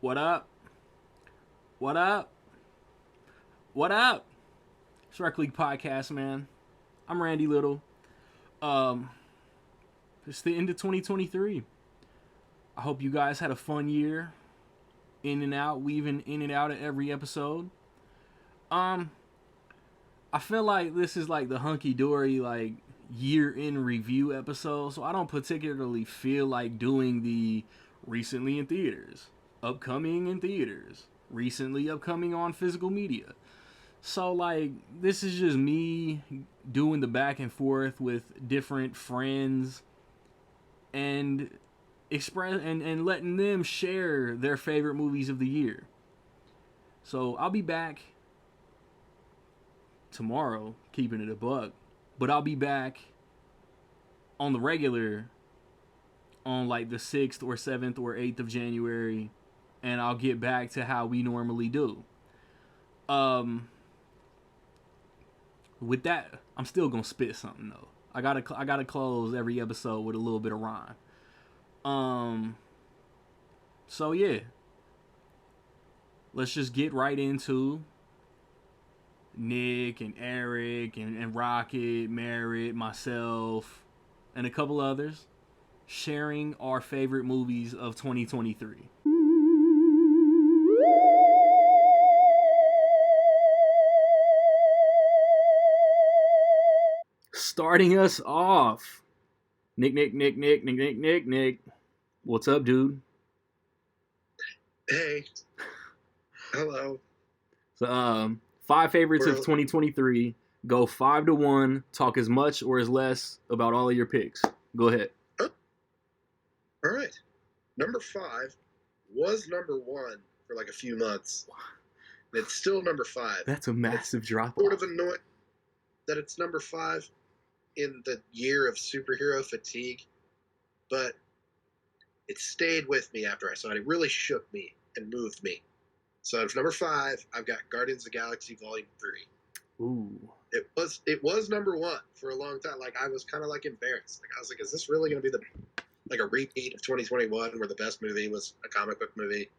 What up? What up? What up? It's Rec League Podcast, man. I'm Randy Little. Um, it's the end of 2023. I hope you guys had a fun year. In and out, weaving in and out of every episode. Um, I feel like this is like the hunky dory like year in review episode, so I don't particularly feel like doing the recently in theaters, upcoming in theaters, recently upcoming on physical media. So like this is just me doing the back and forth with different friends and express and letting them share their favorite movies of the year. So I'll be back tomorrow, keeping it a buck, but I'll be back on the regular on like the 6th or 7th or 8th of January, and I'll get back to how we normally do. Um with that, I'm still gonna spit something though. I gotta close every episode with a little bit of rhyme. Um, so yeah, let's just get right into Nick and Eric and Rocket, Merritt, myself, and a couple others sharing our favorite movies of 2023. Starting us off, Nick. What's up, dude? Hey, hello. So, five favorites of We're 2023. Go 5-1. Talk as much or as less about all of your picks. Go ahead. oh, all right. Number 5 was number 1 for like a few months. And it's still number 5. That's a massive drop Sort off. of annoying that it's number 5 in the year of superhero fatigue, but it stayed with me after I saw it. It really shook me and moved me. So it's number 5. I've got Guardians of the Galaxy Volume 3. Ooh. It was number 1 for a long time. Like I was kind of like embarrassed. Like I was like, is this really going to be like a repeat of 2021 where the best movie was a comic book movie?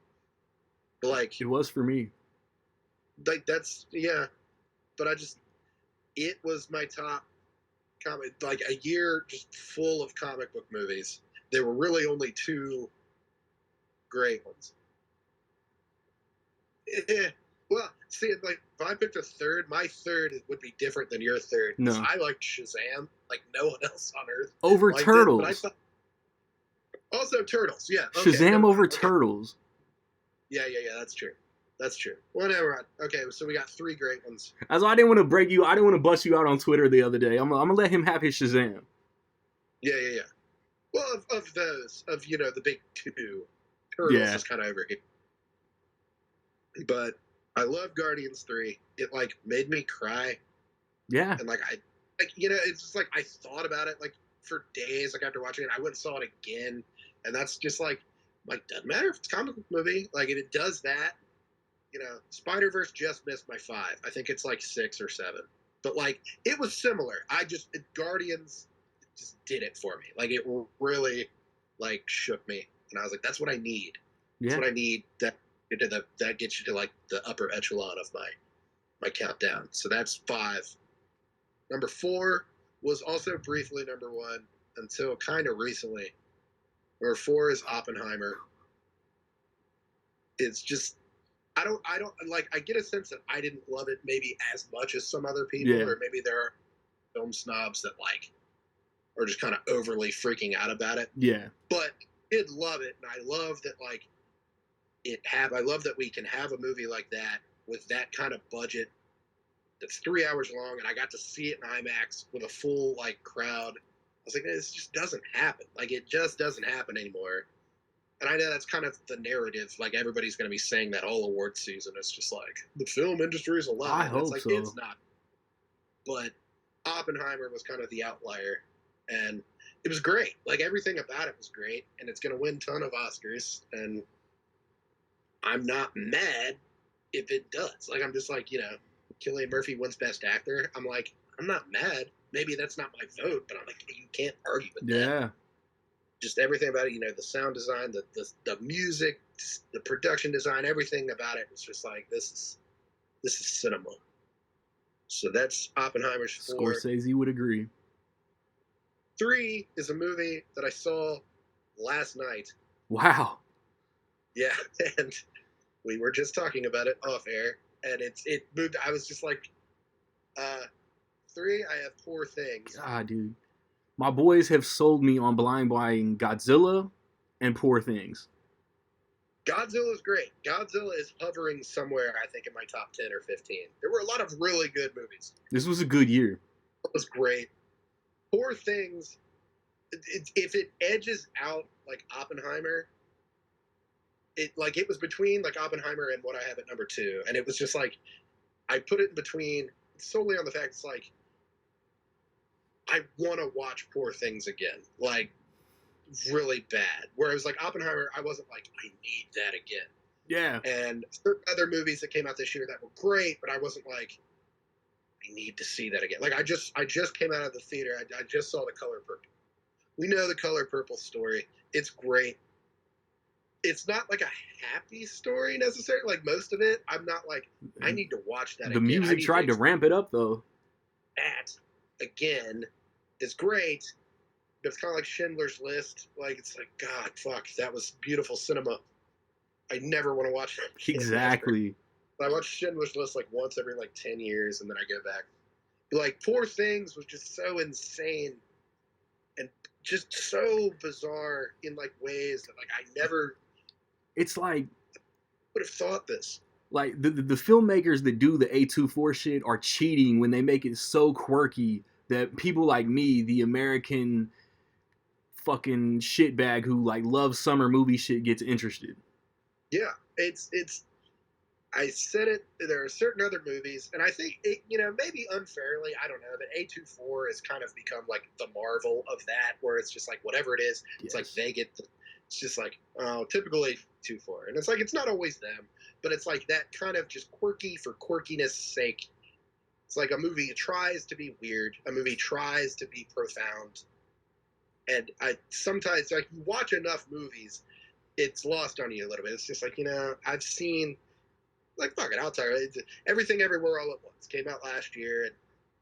But like It was for me. that's yeah. But it was my top comic, like a year just full of comic book movies. There were really only 2 great ones. Well, see, like if I picked a third, my third would be different than your third. No. I liked Shazam, like no one else on earth Over liked Turtles. it. But I thought also Turtles, yeah. Okay, Shazam over okay. Turtles. Yeah, that's true. That's true. Whatever. Okay, so we got 3 great ones. As I didn't want to break you, I didn't want to bust you out on Twitter the other day. I'm gonna let him have his Shazam. Yeah. Well, of those, of the big 2, Turtles is kind of over here. But I love Guardians 3. It like made me cry, Yeah. and like it's just like I thought about it like for days. Like after watching it, I went and saw it again, and that's just like doesn't matter if it's a comic book movie. Like if it does that, Spider-Verse just missed my 5. I think it's like 6 or 7. But like it was similar. Guardians just did it for me. Like it really like shook me, and I was like, that's what I need. Yeah. That's what I need. That gets you to like the upper echelon of my countdown. So that's 5. Number 4 was also briefly number 1 until kind of recently. Number 4 is Oppenheimer. It's just I don't like. I get a sense that I didn't love it maybe as much as some other people, Yeah. or maybe there are film snobs that like are just kind of overly freaking out about it. Yeah. But I did love it, and I love that like I love that we can have a movie like that with that kind of budget that's 3 hours long, and I got to see it in IMAX with a full like crowd. I was like, this just doesn't happen. Like it just doesn't happen anymore. And I know that's kind of the narrative. Like everybody's going to be saying that all award season. It's just like the film industry is alive. I hope it's like so. it's not. But Oppenheimer was kind of the outlier, and it was great. Like everything about it was great, and it's going to win a ton of Oscars. And I'm not mad if it does. Like I'm just like Cillian Murphy wins Best Actor. I'm like I'm not mad. Maybe that's not my vote, but I'm like you can't argue with that. Yeah. Just everything about it, the sound design, the music, the production design, everything about it was just like this is cinema. So that's Oppenheimer's 4. Scorsese would agree. 3 is a movie that I saw last night. Wow. Yeah, and we were just talking about it off air, and it moved. I was just like, 3. I have Poor Things. God, dude. My boys have sold me on blind buying Godzilla and Poor Things. Godzilla is great. Godzilla is hovering somewhere, I think, in my top 10 or 15. There were a lot of really good movies. This was a good year. It was great. Poor Things, if it edges out like Oppenheimer, it was between like Oppenheimer and what I have at number 2, and it was just like I put it in between solely on the fact it's like I want to watch Poor Things again, like really bad. Whereas like Oppenheimer, I wasn't like I need that again. Yeah. And certain other movies that came out this year that were great, but I wasn't like I need to see that again. Like I just came out of the theater. I just saw The Color Purple. We know The Color Purple story. It's great. It's not like a happy story necessarily. Like most of it, I'm not like I need to watch that. The music tried to ramp it up though. That again is great, but it's kind of like Schindler's List. Like it's like God, fuck, that was beautiful cinema. I never want to watch that. Exactly. I watch Schindler's List like once every like 10 years, and then I go back. But, like Poor Things was just so insane and just so bizarre in like ways that like I never. It's like would have thought this. Like the filmmakers that do the A24 shit are cheating when they make it so quirky that people like me, the American fucking shitbag who like loves summer movie shit, gets interested. Yeah, it's. I said it. There are certain other movies, and I think it, maybe unfairly, I don't know, but A24 has kind of become like the Marvel of that, where it's just like whatever it is, it's like they get. It's just like typical A24, and it's like it's not always them, but it's like that kind of just quirky for quirkiness' sake. It's like a movie tries to be weird, a movie tries to be profound, and I sometimes like you watch enough movies, it's lost on you a little bit. It's just like I've seen. Like, fuck it, I'll tell you. Everything Everywhere All at Once came out last year, and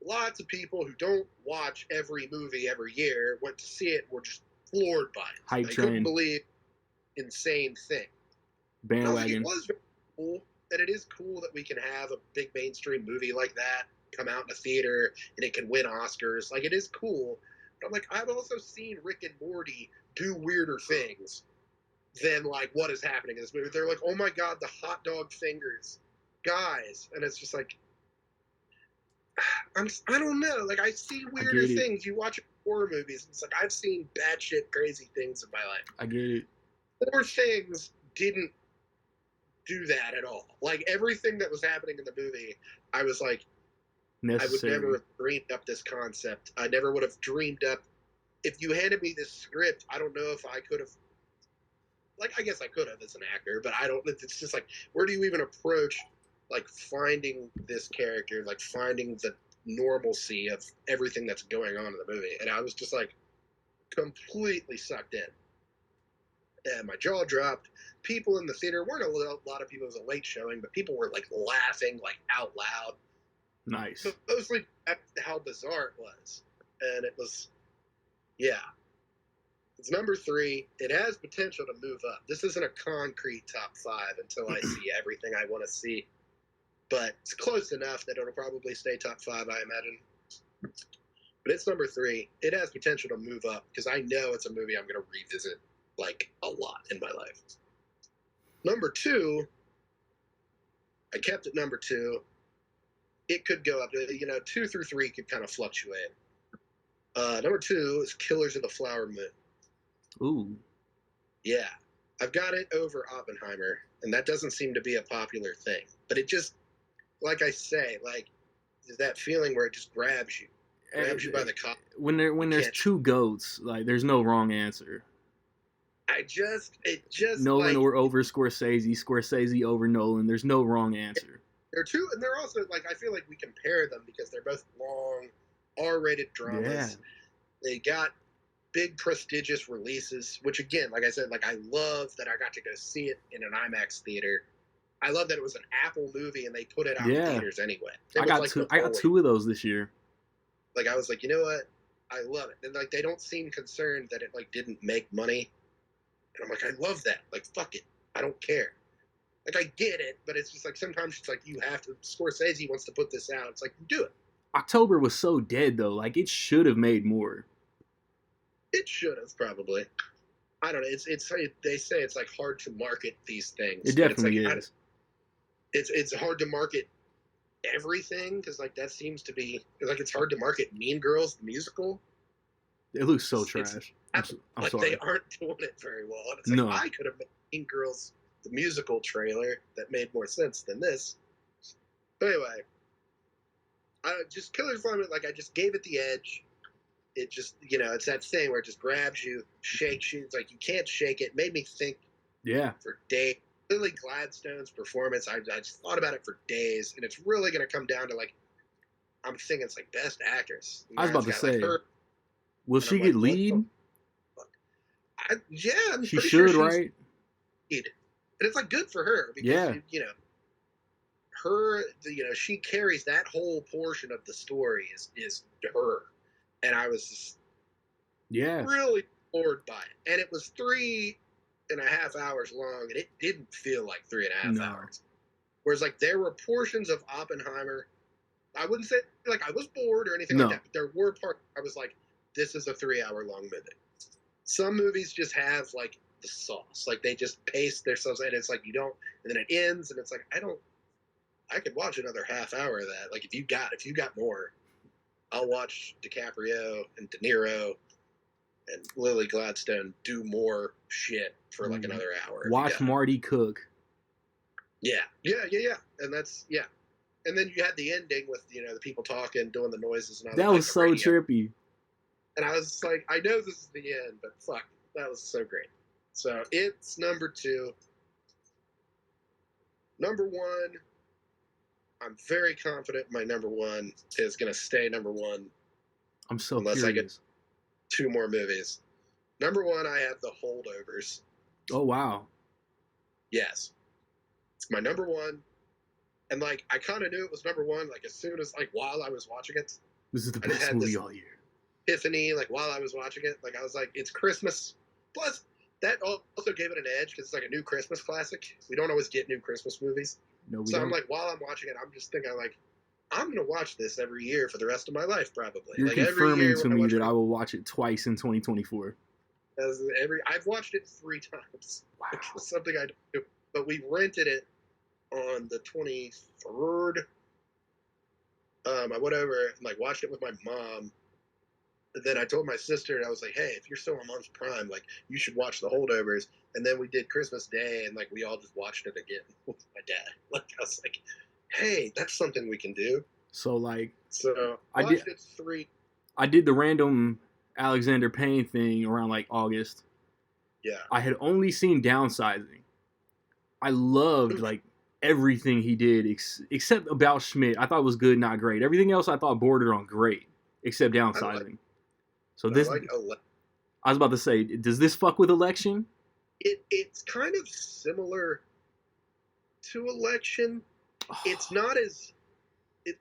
lots of people who don't watch every movie every year went to see it and were just floored by it. Hype they train. couldn't believe insane thing. Bandwagon. It was very cool, and it is cool that we can have a big mainstream movie like that come out in a theater and it can win Oscars. Like, it is cool. But I'm like, I've also seen Rick and Morty do weirder things than like what is happening in this movie. They're like, oh my god, the hot dog fingers, guys, and it's just like, I don't know. Like I see weirder things. You watch horror movies, it's like I've seen batshit crazy things in my life. I get it. Poor Things didn't do that at all. Like everything that was happening in the movie, I was like, necessary. I would never have dreamed up this concept. I never would have dreamed up. If you handed me this script, I don't know if I could have. Like, I guess I could have as an actor, but I don't. It's just like, where do you even approach, like, finding this character, like, finding the normalcy of everything that's going on in the movie? And I was just, like, completely sucked in. And my jaw dropped. People in the theater weren't a lot of people. It was a late showing, but people were, like, laughing, like, out loud. Nice. So mostly how bizarre it was. And it was, yeah. It's number 3. It has potential to move up. This isn't a concrete top 5 until I see everything I want to see. But it's close enough that it'll probably stay top 5, I imagine. But it's number 3. It has potential to move up because I know it's a movie I'm going to revisit like a lot in my life. Number 2, I kept it number 2. It could go up to, 2 through 3 could kind of fluctuate. Number 2 is Killers of the Flower Moon. Ooh. Yeah. I've got it over Oppenheimer, and that doesn't seem to be a popular thing. But it just, like I say, like, that feeling where it just grabs you by the collar. When there's two goats, like, there's no wrong answer. Nolan like, or over Scorsese over Nolan. There's no wrong answer. They're two, and they're also, like, I feel like we compare them because they're both long, R-rated dramas. Yeah. They got big prestigious releases, which again, like I said, like I love that I got to go see it in an IMAX theater. I love that it was an Apple movie and they put it out in Yeah. theaters anyway. It I was got like two. the I got always- 2 of those this year. Like I was like, you know what? I love it. And like they don't seem concerned that it like didn't make money. And I'm like, I love that. Like fuck it. I don't care. Like I get it, but it's just like sometimes it's like you have to. Scorsese wants to put this out. It's like do it. October was so dead though. Like it should have made more. It should have probably. I don't know. It's they say it's like hard to market these things. It but it's definitely like, is. It's hard to market everything because like that seems to be like it's hard to market Mean Girls the musical. It looks so It's- trash. I'm Like sorry. they aren't doing it very well. And it's like No. I could have made Mean Girls the musical trailer that made more sense than this. But anyway, I just Killer Climate, like I just gave it the edge. It just it's that thing where it just grabs you, shakes you. It's like you can't shake it. Made me think Yeah. for days. Lily Gladstone's performance, I just thought about it for days, and it's really going to come down to like, I'm thinking it's like best actress. I was about to It's got, like, say, her, will and she I'm get like, what lead? yeah, I'm She pretty should, sure she's right? lead. And it's like good for her because Yeah. her, she carries that whole portion of the story is her, and I was just Yeah. really bored by it, and it was 3.5 hours long, and it didn't feel like 3.5 No. hours. Whereas like there were portions of Oppenheimer, I wouldn't say like I was bored or anything No. like that, but there were parts I was like, this is a 3 hour long movie. Some movies just have like the sauce, like they just pace themselves, and it's like you don't, and then it ends, and it's like I could watch another half hour of that. Like if you got more, I'll watch DiCaprio and De Niro and Lily Gladstone do more shit for like another hour. if you Watch got it. Marty cook. Yeah. And that's And then you had the ending with the people talking, doing the noises and all That like, was the so radio. trippy. And I was like, I know this is the end, but fuck, that was so great. So it's number 2. Number 1, I'm very confident my number 1 is going to stay number 1. I'm so Unless I get- curious. 2 more movies. Number 1, I have The Holdovers. Oh wow. Yes. It's my number 1. And like, I kind of knew it was number 1, like as soon as, like while I was watching it, This is the I just best had movie this- all year. epiphany, like while I was watching it, like I was like, it's Christmas. Plus, that also gave it an edge because it's like a new Christmas classic. We don't always get new Christmas movies. No, we So don't. I'm like, while I'm watching it, I'm just thinking like, I'm gonna watch this every year for the rest of my life, probably. You're like every confirming year to when me watch that it, I will watch it twice in 2024. I've watched it 3 times. Wow. It's something I do. But we rented it on the 23rd. I went over and like watched it with my mom. And then I told my sister, and I was like, hey, if you're still on Mom's Prime, like you should watch The Holdovers. And then we did Christmas Day, and like we all just watched it again with my dad. Like I was like, hey, that's something we can do. So like, So I I watched it 3. I did the random Alexander Payne thing around like August. Yeah. I had only seen Downsizing. I loved like everything he did except About Schmidt. I thought it was good, not great. Everything else I thought bordered on great, except Downsizing. So this, I like I was about to say, does this fuck with Election? it's kind of similar to Election. It's not as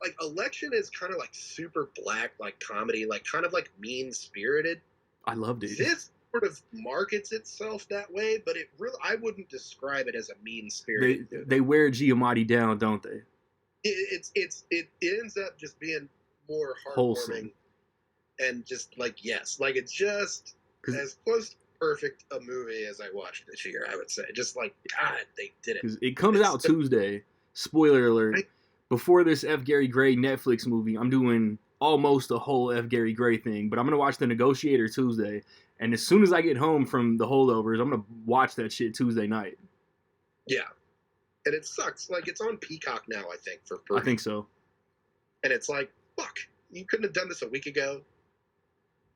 like Election is kind of like super black, like comedy, like kind of like mean spirited. I loved it. This sort of markets itself that way, but it really I wouldn't describe it as a mean spirited. They wear Giamatti down, don't they? It ends up just being more heartwarming Wholesome. and just like like it's just 'Cause- as close to perfect a movie as I watched this year. I would say just like God, they did it. Because it comes out Tuesday. Spoiler alert. Right. Before this F. Gary Gray Netflix movie, I'm doing almost a whole F. Gary Gray thing, but I'm going to watch The Negotiator Tuesday. And as soon as I get home from The Holdovers, I'm going to watch that shit Tuesday night. Yeah, and it sucks. Like it's on Peacock now, I think for I think so. and it's like fuck, you couldn't have done this a week ago.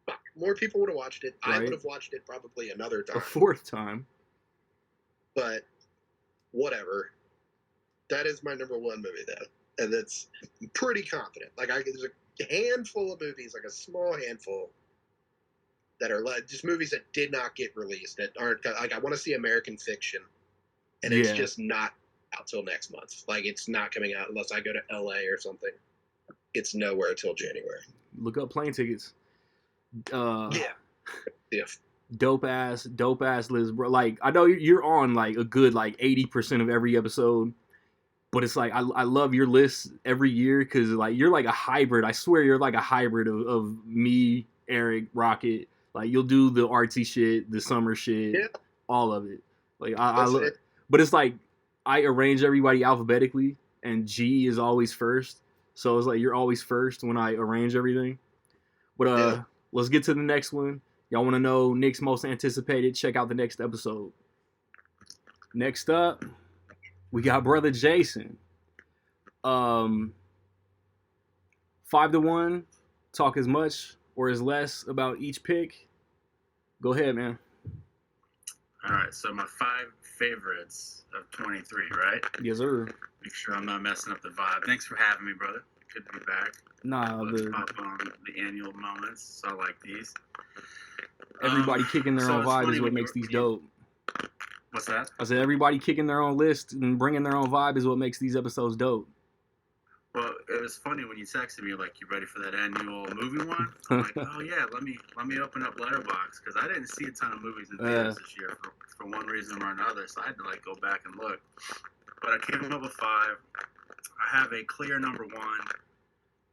Fuck, more people would have watched it. I Right. would have watched it probably another time. A 4th time. But whatever. That is my number 1 movie though, and it's pretty confident. Like there's a handful of movies, like a small handful, that are just movies that did not get released, that aren't like, I want to see American Fiction, and it's Yeah. just not out till next month. Like, it's not coming out unless I go to LA or something. It's nowhere till January. Look up plane tickets. Yeah. Dope ass list, bro. Like, I know you're on like a good like 80% of every episode, but it's like I love your list every year because like you're like a hybrid. I swear you're like a hybrid of me, Eric, Rocket. Like, you'll do the artsy shit, the summer shit, Yeah. all of it. Like, I That's look, it. but it's like I arrange everybody alphabetically, and G is always first. So it's like you're always first when I arrange everything. But Yeah. let's get to the next one. Y'all want to know Nick's most anticipated? Check out the next episode. Next up, we got Brother Jason. 5-1. Talk as much or as less about each pick. Go ahead, man. All right, so my 5 favorites of 23, right? Yes, sir. Make sure I'm not messing up the vibe. Thanks for having me, brother. Good to be back. Nah, Let's pop on the annual moments. So I like these. everybody kicking their so own it's vibe funny is what when makes you- these dope. What's that? I said everybody kicking their own list and bringing their own vibe is what makes these episodes dope. Well, it was funny when you texted me like, "You ready for that annual movie one?" I'm like, "Oh yeah, let me open up Letterboxd," because I didn't see a ton of movies in theaters this year for one reason or another, so I had to like go back and look. But I came up with 5. I have a clear number 1,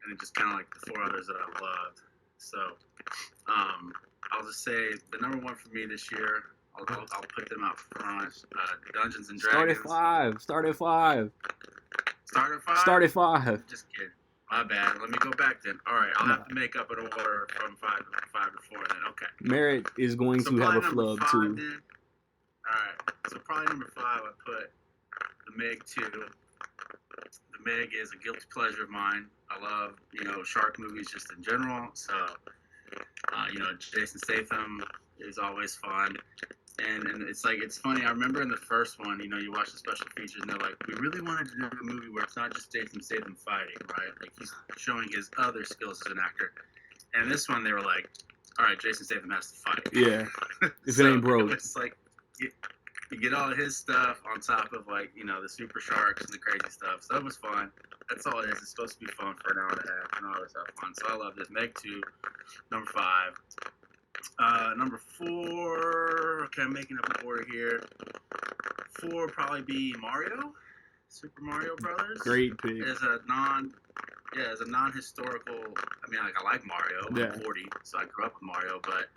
and it just kind of like the 4 others that I loved. So, I'll just say the number 1 for me this year. I'll put them out front. Dungeons and Dragons. Start at 5. Start at 5. Start at 5. Just kidding. My bad. Let me go back then. All right, I'll have to make up an order from 5 to 4 then. Okay. Merritt is going to have a probably flub number 5 too. then. All right. So probably number 5, I put The Meg 2. The Meg is a guilty pleasure of mine. I love, shark movies just in general. So, Jason Statham is always fun. And it's funny. I remember in the first one, you watch the special features, and they're like, we really wanted to do a movie where it's not just Jason Statham fighting, right? Like, he's showing his other skills as an actor. And in this one, they were like, all right, Jason Statham has to fight. Yeah. If it ain't broke. It's like, you get all of his stuff on top of, like, the super sharks and the crazy stuff. So that was fun. That's all it is. It's supposed to be fun for an hour and a half, and I always have fun. So I love this. Meg 2, number 5. Number 4, okay, I'm making up an order here. 4 would probably be Mario, Super Mario Brothers. Great pick. As a non-historical, I like Mario. Yeah. I'm 40, so I grew up with Mario, but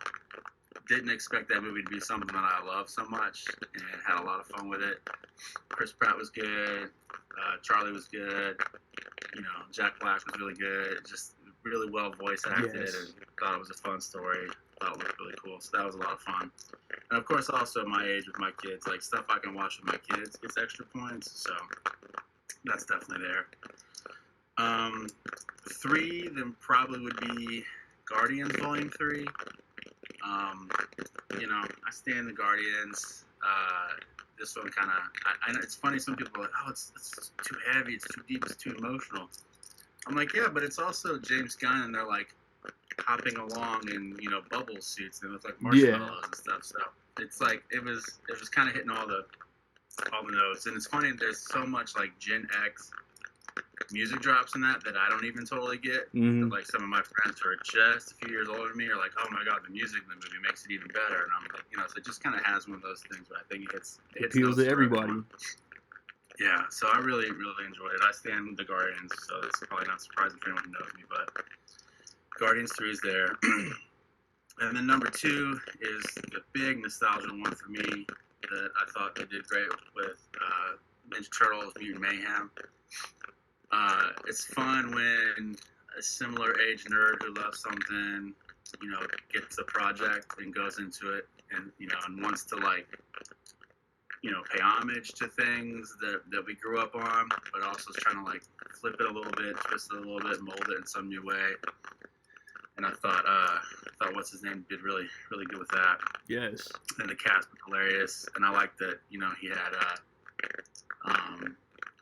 didn't expect that movie to be something that I love so much, and had a lot of fun with it. Chris Pratt was good. Charlie was good. Jack Black was really good. Just really well voice acted, Yes. and thought it was a fun story. Thought it looked really cool, so that was a lot of fun. And of course, also my age with my kids, like stuff I can watch with my kids gets extra points, so that's definitely there. 3 then probably would be Guardians Volume 3. I stand the Guardians. This one kind of, I know it's funny. Some people are like, oh, it's too heavy, it's too deep, it's too emotional. I'm like, yeah, but it's also James Gunn, and they're like hopping along in bubble suits and with like marshmallows and stuff. So it's like it was kind of hitting all the notes. And it's funny, there's so much like Gen X music drops in that I don't even totally get. Mhm. Like some of my friends who are just a few years older than me are like, oh my god, the music in the movie makes it even better. And I'm like, so it just kind of has one of those things where I think it hits Appeals notes to for everybody. everyone. Yeah, so I really, really enjoyed it. I stand the Guardians, so it's probably not surprising for anyone who knows me, but Guardians 3 is there. And then number 2 is the big nostalgia one for me that I thought they did great with Ninja Turtles Mutant Mayhem. It's fun when a similar age nerd who loves something, gets a project and goes into it and, and wants to pay homage to things that we grew up on, but also is trying to flip it a little bit, twist it a little bit, mold it in some new way. And I thought what's his name did really, really good with that. Yes. And the cast was hilarious. And I liked that, he had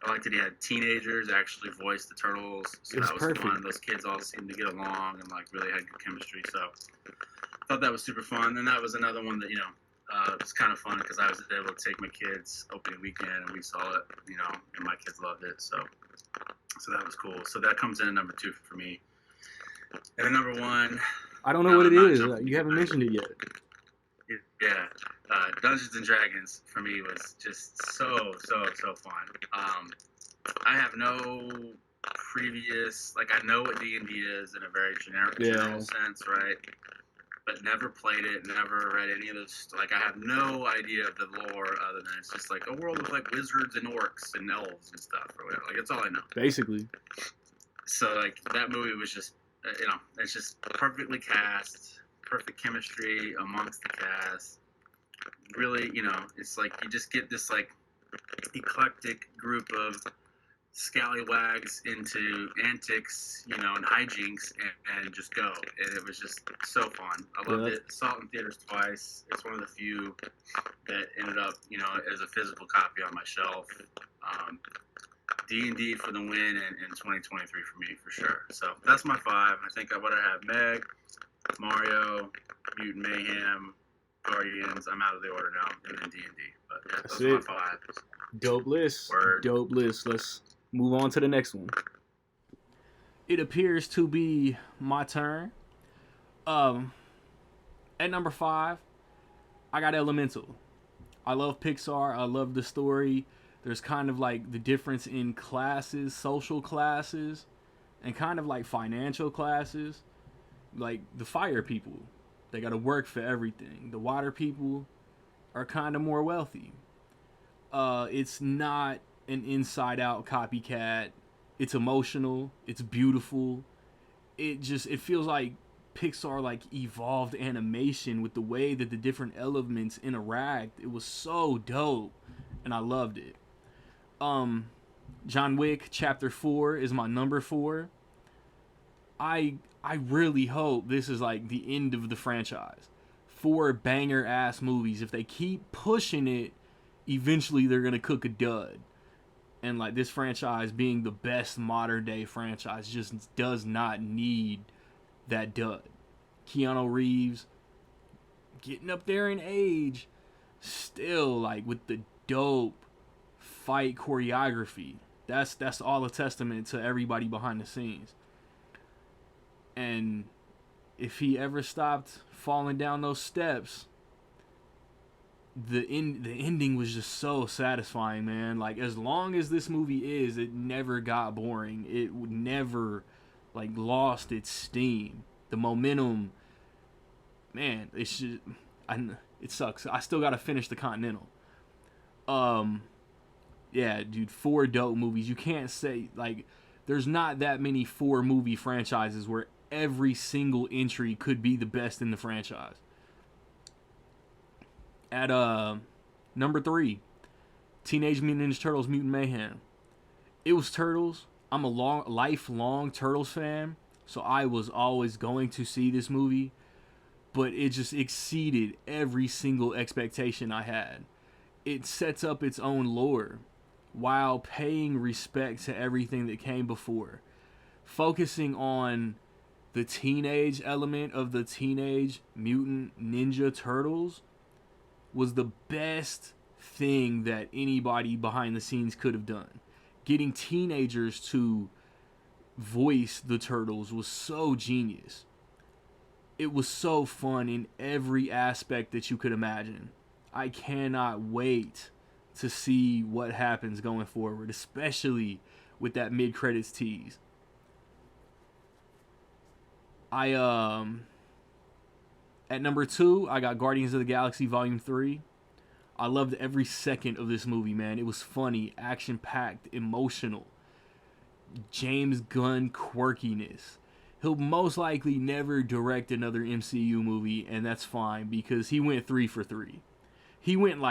I liked that he had teenagers actually voice the turtles. So It was that was perfect. fun. Those kids all seemed to get along and really had good chemistry. So thought that was super fun. And that was another one that, was kind of fun because I was able to take my kids opening weekend and we saw it, and my kids loved it. So that was cool. So that comes in at number 2 for me. And then number 1. I don't know what it is. You haven't mentioned it yet. Yeah. Dungeons and Dragons for me was just so fun. I have no previous, I know what D&D is in a very general sense, right? But never played it, never read any of those. I have no idea of the lore other than it's just a world with wizards and orcs and elves and stuff or whatever. That's all I know. Basically. So that movie was just, it's just perfectly cast, perfect chemistry amongst the cast. Really, it's you just get this eclectic group of scallywags into antics, and hijinks, and just go. And it was just so fun. I loved it. Saw it in theaters twice. It's one of the few that ended up, as a physical copy on my shelf. D&D for the win in 2023 for me, for sure. So that's my 5. I think I would have Meg, Mario, Mutant Mayhem, Guardians. I'm out of the order now, and then D&D. But yeah, those are my 5. Dope list. Word. Dope list. Let's move on to the next one. It appears to be my turn. At number 5, I got Elemental. I love Pixar. I love the story. There's kind of the difference in classes, social classes, and kind of financial classes. The fire people, they got to work for everything. The water people are kind of more wealthy. It's not an inside-out copycat. It's emotional. It's beautiful. It feels like Pixar evolved animation with the way that the different elements interact. It was so dope, and I loved it. John Wick Chapter 4 is my number 4. I really hope this is the end of the franchise. 4 banger ass movies. If they keep pushing it, eventually they're gonna cook a dud. And this franchise being the best modern day franchise just does not need that dud. Keanu Reeves getting up there in age, still with the dope fight choreography. That's all a testament to everybody behind the scenes. And if he ever stopped falling down those steps, the ending was just so satisfying, man. As long as this movie is, it never got boring. It never lost its steam. The momentum, man, it sucks. I still gotta finish the Continental. Yeah, dude, 4 dope movies. You can't say there's not that many 4 movie franchises where every single entry could be the best in the franchise. At number 3, Teenage Mutant Ninja Turtles: Mutant Mayhem. It was Turtles. I'm a lifelong Turtles fan, so I was always going to see this movie, but it just exceeded every single expectation I had. It sets up its own lore while paying respect to everything that came before, focusing on the teenage element of the Teenage Mutant Ninja Turtles was the best thing that anybody behind the scenes could have done. Getting teenagers to voice the Turtles was so genius. It was so fun in every aspect that you could imagine. I cannot wait to see what happens going forward, especially with that mid-credits tease. At number 2, I got Guardians of the Galaxy Volume 3. I loved every second of this movie, man. It was funny, action-packed, emotional. James Gunn quirkiness. He'll most likely never direct another MCU movie, and that's fine, because he went 3 for 3. He went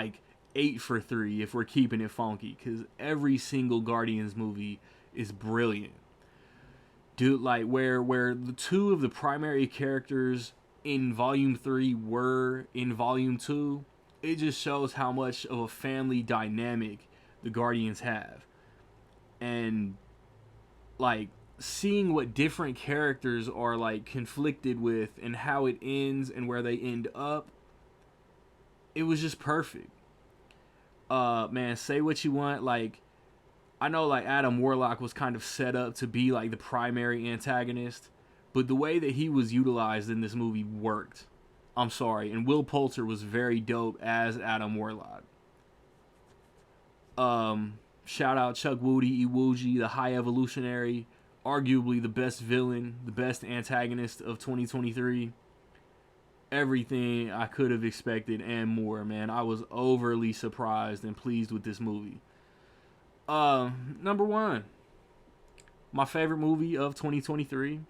8 for 3 if we're keeping it funky, because every single Guardians movie is brilliant. Dude, where the 2 of the primary characters in Volume 3 were in Volume 2, it just shows how much of a family dynamic the Guardians have. And seeing what different characters are like conflicted with and how it ends and where they end up, it was just perfect. Man, say what you want, like I know like Adam Warlock was kind of set up to be like the primary antagonist, but the way that he was utilized in this movie worked. I'm sorry, and Will Poulter was very dope as Adam Warlock. Shout out Chuck Woody Iwuji, the High Evolutionary, arguably the best villain, the best antagonist of 2023. Everything I could have expected and more, man. I was overly surprised and pleased with this movie. Number one, my favorite movie of 2023.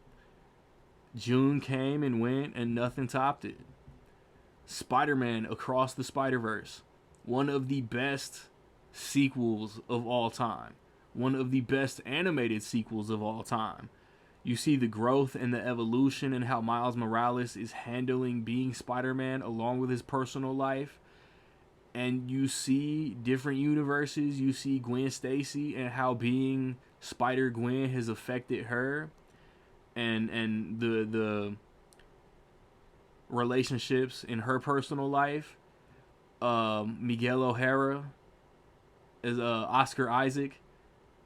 June came and went and nothing topped it. Spider-Man Across the Spider-Verse. One of the best sequels of all time. One of the best animated sequels of all time. You see the growth and the evolution and how Miles Morales is handling being Spider-Man along with his personal life. And you see different universes. You see Gwen Stacy and how being Spider-Gwen has affected her. And the relationships in her personal life. Miguel O'Hara as Oscar Isaac.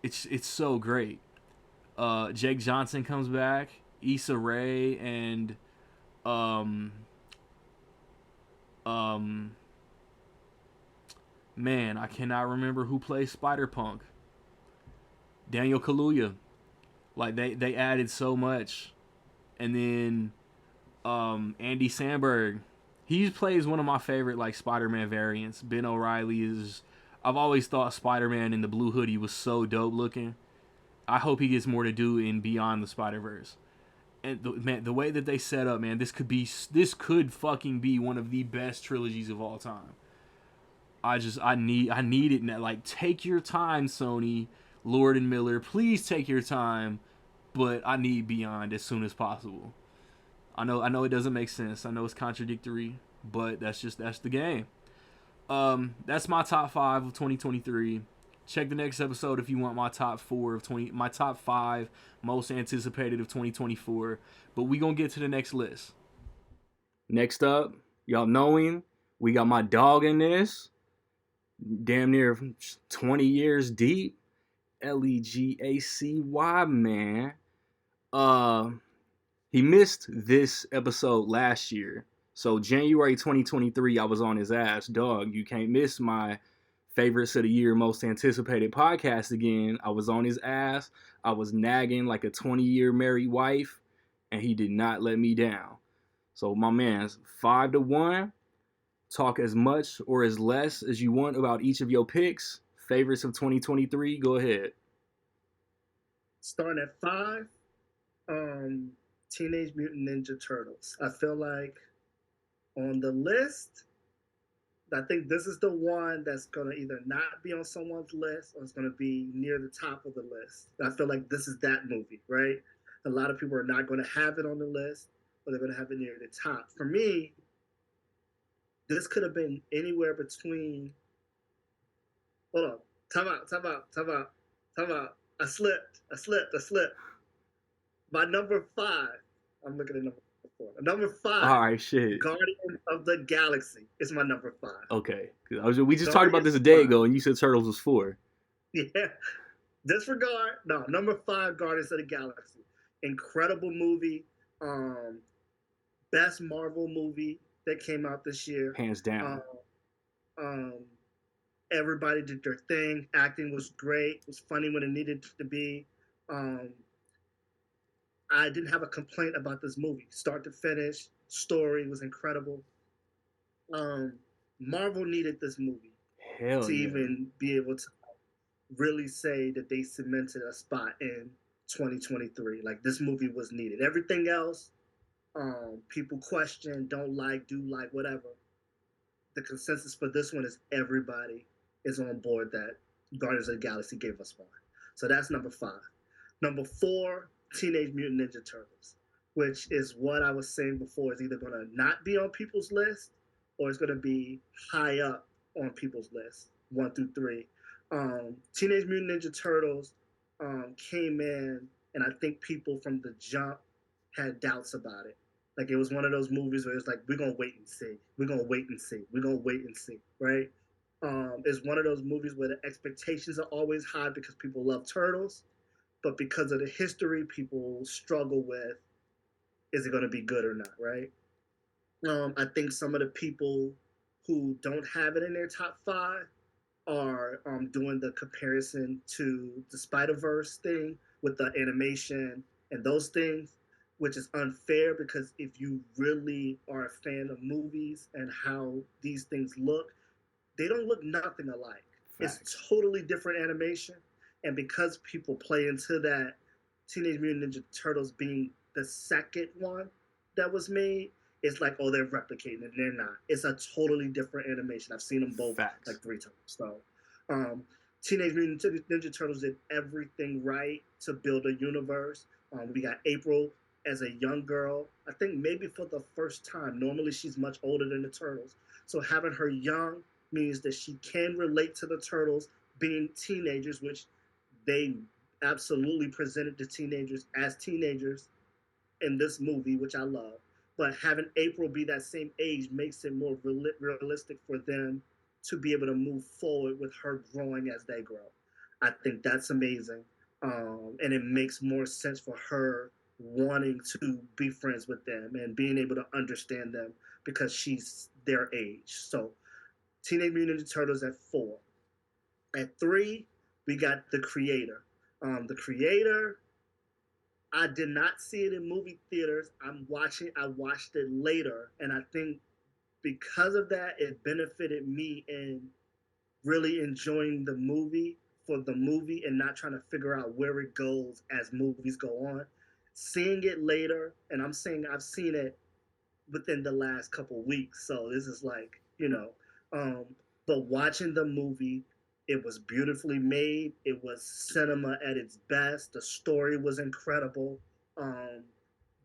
It's so great. Jake Johnson comes back. Issa Rae and man, I cannot remember who plays Spider-Punk. Daniel Kaluuya. Like they added so much. And then Andy Samberg. He plays one of my favorite like Spider-Man variants. Ben O'Reilly is I've always thought Spider-Man in the blue hoodie was so dope looking. I hope he gets more to do in Beyond the Spider-Verse. And the way that they set up, man, this could fucking be one of the best trilogies of all time. I need it now. Like, take your time, Sony, Lord and Miller. Please take your time, but I need Beyond as soon as possible. I know it doesn't make sense. I know it's contradictory, but that's the game. That's my top 5 of 2023. Check the next episode if you want my top 5 most anticipated of 2024. But we gonna get to the next list. Next up, y'all knowing we got my dog in this. Damn near 20 years deep. Legacy, man. He missed this episode last year. So January 2023, I was on his ass. Dog, you can't miss my favorites of the year, most anticipated podcast again. I was on his ass. I was nagging like a 20-year married wife, and he did not let me down. So my man's 5-1. Talk as much or as less as you want about each of your picks. Favorites of 2023, go ahead. Starting at 5, Teenage Mutant Ninja Turtles. I feel like on the list, I think this is the one that's going to either not be on someone's list or it's going to be near the top of the list. I feel like this is that movie, right? A lot of people are not going to have it on the list, but they're going to have it near the top. For me, this could have been anywhere between. Hold on. Time out. I slipped. My number 5. I'm looking at number 4. Number 5. All right, shit. Guardians of the Galaxy is my number 5. Okay. We just talked about this a day ago, and you said Turtles was 4. Yeah. Disregard. No, number 5, Guardians of the Galaxy. Incredible movie. Best Marvel movie that came out this year. Hands down. Everybody did their thing. Acting was great. It was funny when it needed to be. I didn't have a complaint about this movie. Start to finish, story was incredible. Marvel needed this movie to even be able to really say that they cemented a spot in 2023. Like, this movie was needed. Everything else, people question, don't like, do like, whatever. The consensus for this one is everybody is on board that Guardians of the Galaxy gave us one. So that's number 5. Number 4, Teenage Mutant Ninja Turtles, which is what I was saying before, is either going to not be on people's list or it's going to be high up on people's list, 1 through 3. Teenage Mutant Ninja Turtles came in and I think people from the jump had doubts about it. Like it was one of those movies where it's like, we're gonna wait and see. We're gonna wait and see. We're gonna wait and see, right? It's one of those movies where the expectations are always high because people love turtles, but because of the history, people struggle with, is it gonna be good or not, right? I think some of the people who don't have it in their top five are doing the comparison to the Spider Verse thing with the animation and those things, which is unfair because if you really are a fan of movies and how these things look, they don't look nothing alike. Facts. It's totally different animation, and because people play into that Teenage Mutant Ninja Turtles being the second one that was made, it's like, oh, they're replicating it. They're not. It's a totally different animation. I've seen them both Facts. Like 3 times. So, Teenage Mutant Ninja Turtles did everything right to build a universe. We got April as a young girl. I think maybe for the first time. Normally, she's much older than the Turtles. So having her young means that she can relate to the Turtles being teenagers, which they absolutely presented the teenagers as teenagers in this movie, which I love. But having April be that same age makes it more realistic for them to be able to move forward with her growing as they grow. I think that's amazing. And it makes more sense for her wanting to be friends with them and being able to understand them because she's their age. So Teenage Mutant Ninja Turtles at 4. At 3, we got The Creator. The Creator, I did not see it in movie theaters. I watched it later, and I think because of that, it benefited me in really enjoying the movie for the movie and not trying to figure out where it goes as movies go on. Seeing it later, and I'm saying I've seen it within the last couple weeks, so this is like, but watching the movie, it was beautifully made. It was cinema at its best. The story was incredible.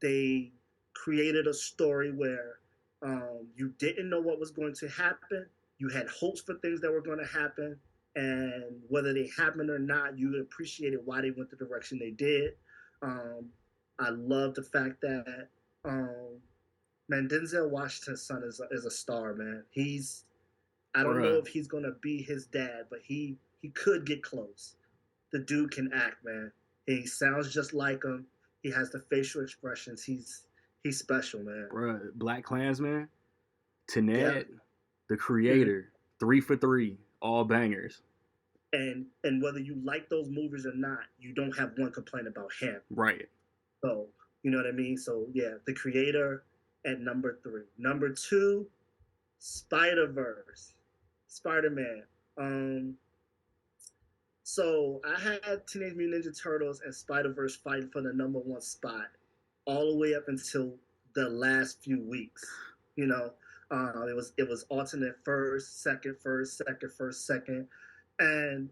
They created a story where you didn't know what was going to happen. You had hopes for things that were going to happen. And whether they happened or not, you appreciated why they went the direction they did. I love the fact that, man, Denzel Washington's son is a star, man. I don't know if he's gonna be his dad, but he could get close. The dude can act, man. He sounds just like him. He has the facial expressions. He's special, man. Bruh, BlacKkKlansman, Tenet, The Creator, 3 for 3, all bangers. And whether you like those movies or not, you don't have one complaint about him. Right. So, you know what I mean? So, yeah, The Creator at number 3. Number 2, Spider-Verse. Spider-Man. So I had Teenage Mutant Ninja Turtles and Spider-Verse fighting for the number 1 spot all the way up until the last few weeks. It was alternate first, second, second. And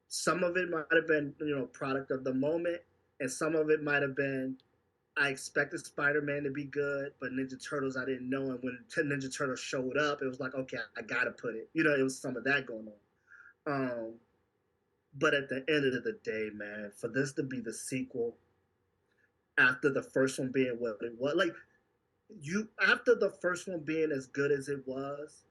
some of it might have been, product of the moment, and some of it might have been, I expected Spider-Man to be good, but Ninja Turtles I didn't know. And when Ninja Turtles showed up, it was like, okay, I gotta put it. It was some of that going on. But at the end of the day, man, for this to be the sequel, after the first one being what it was, after the first one being as good as it was,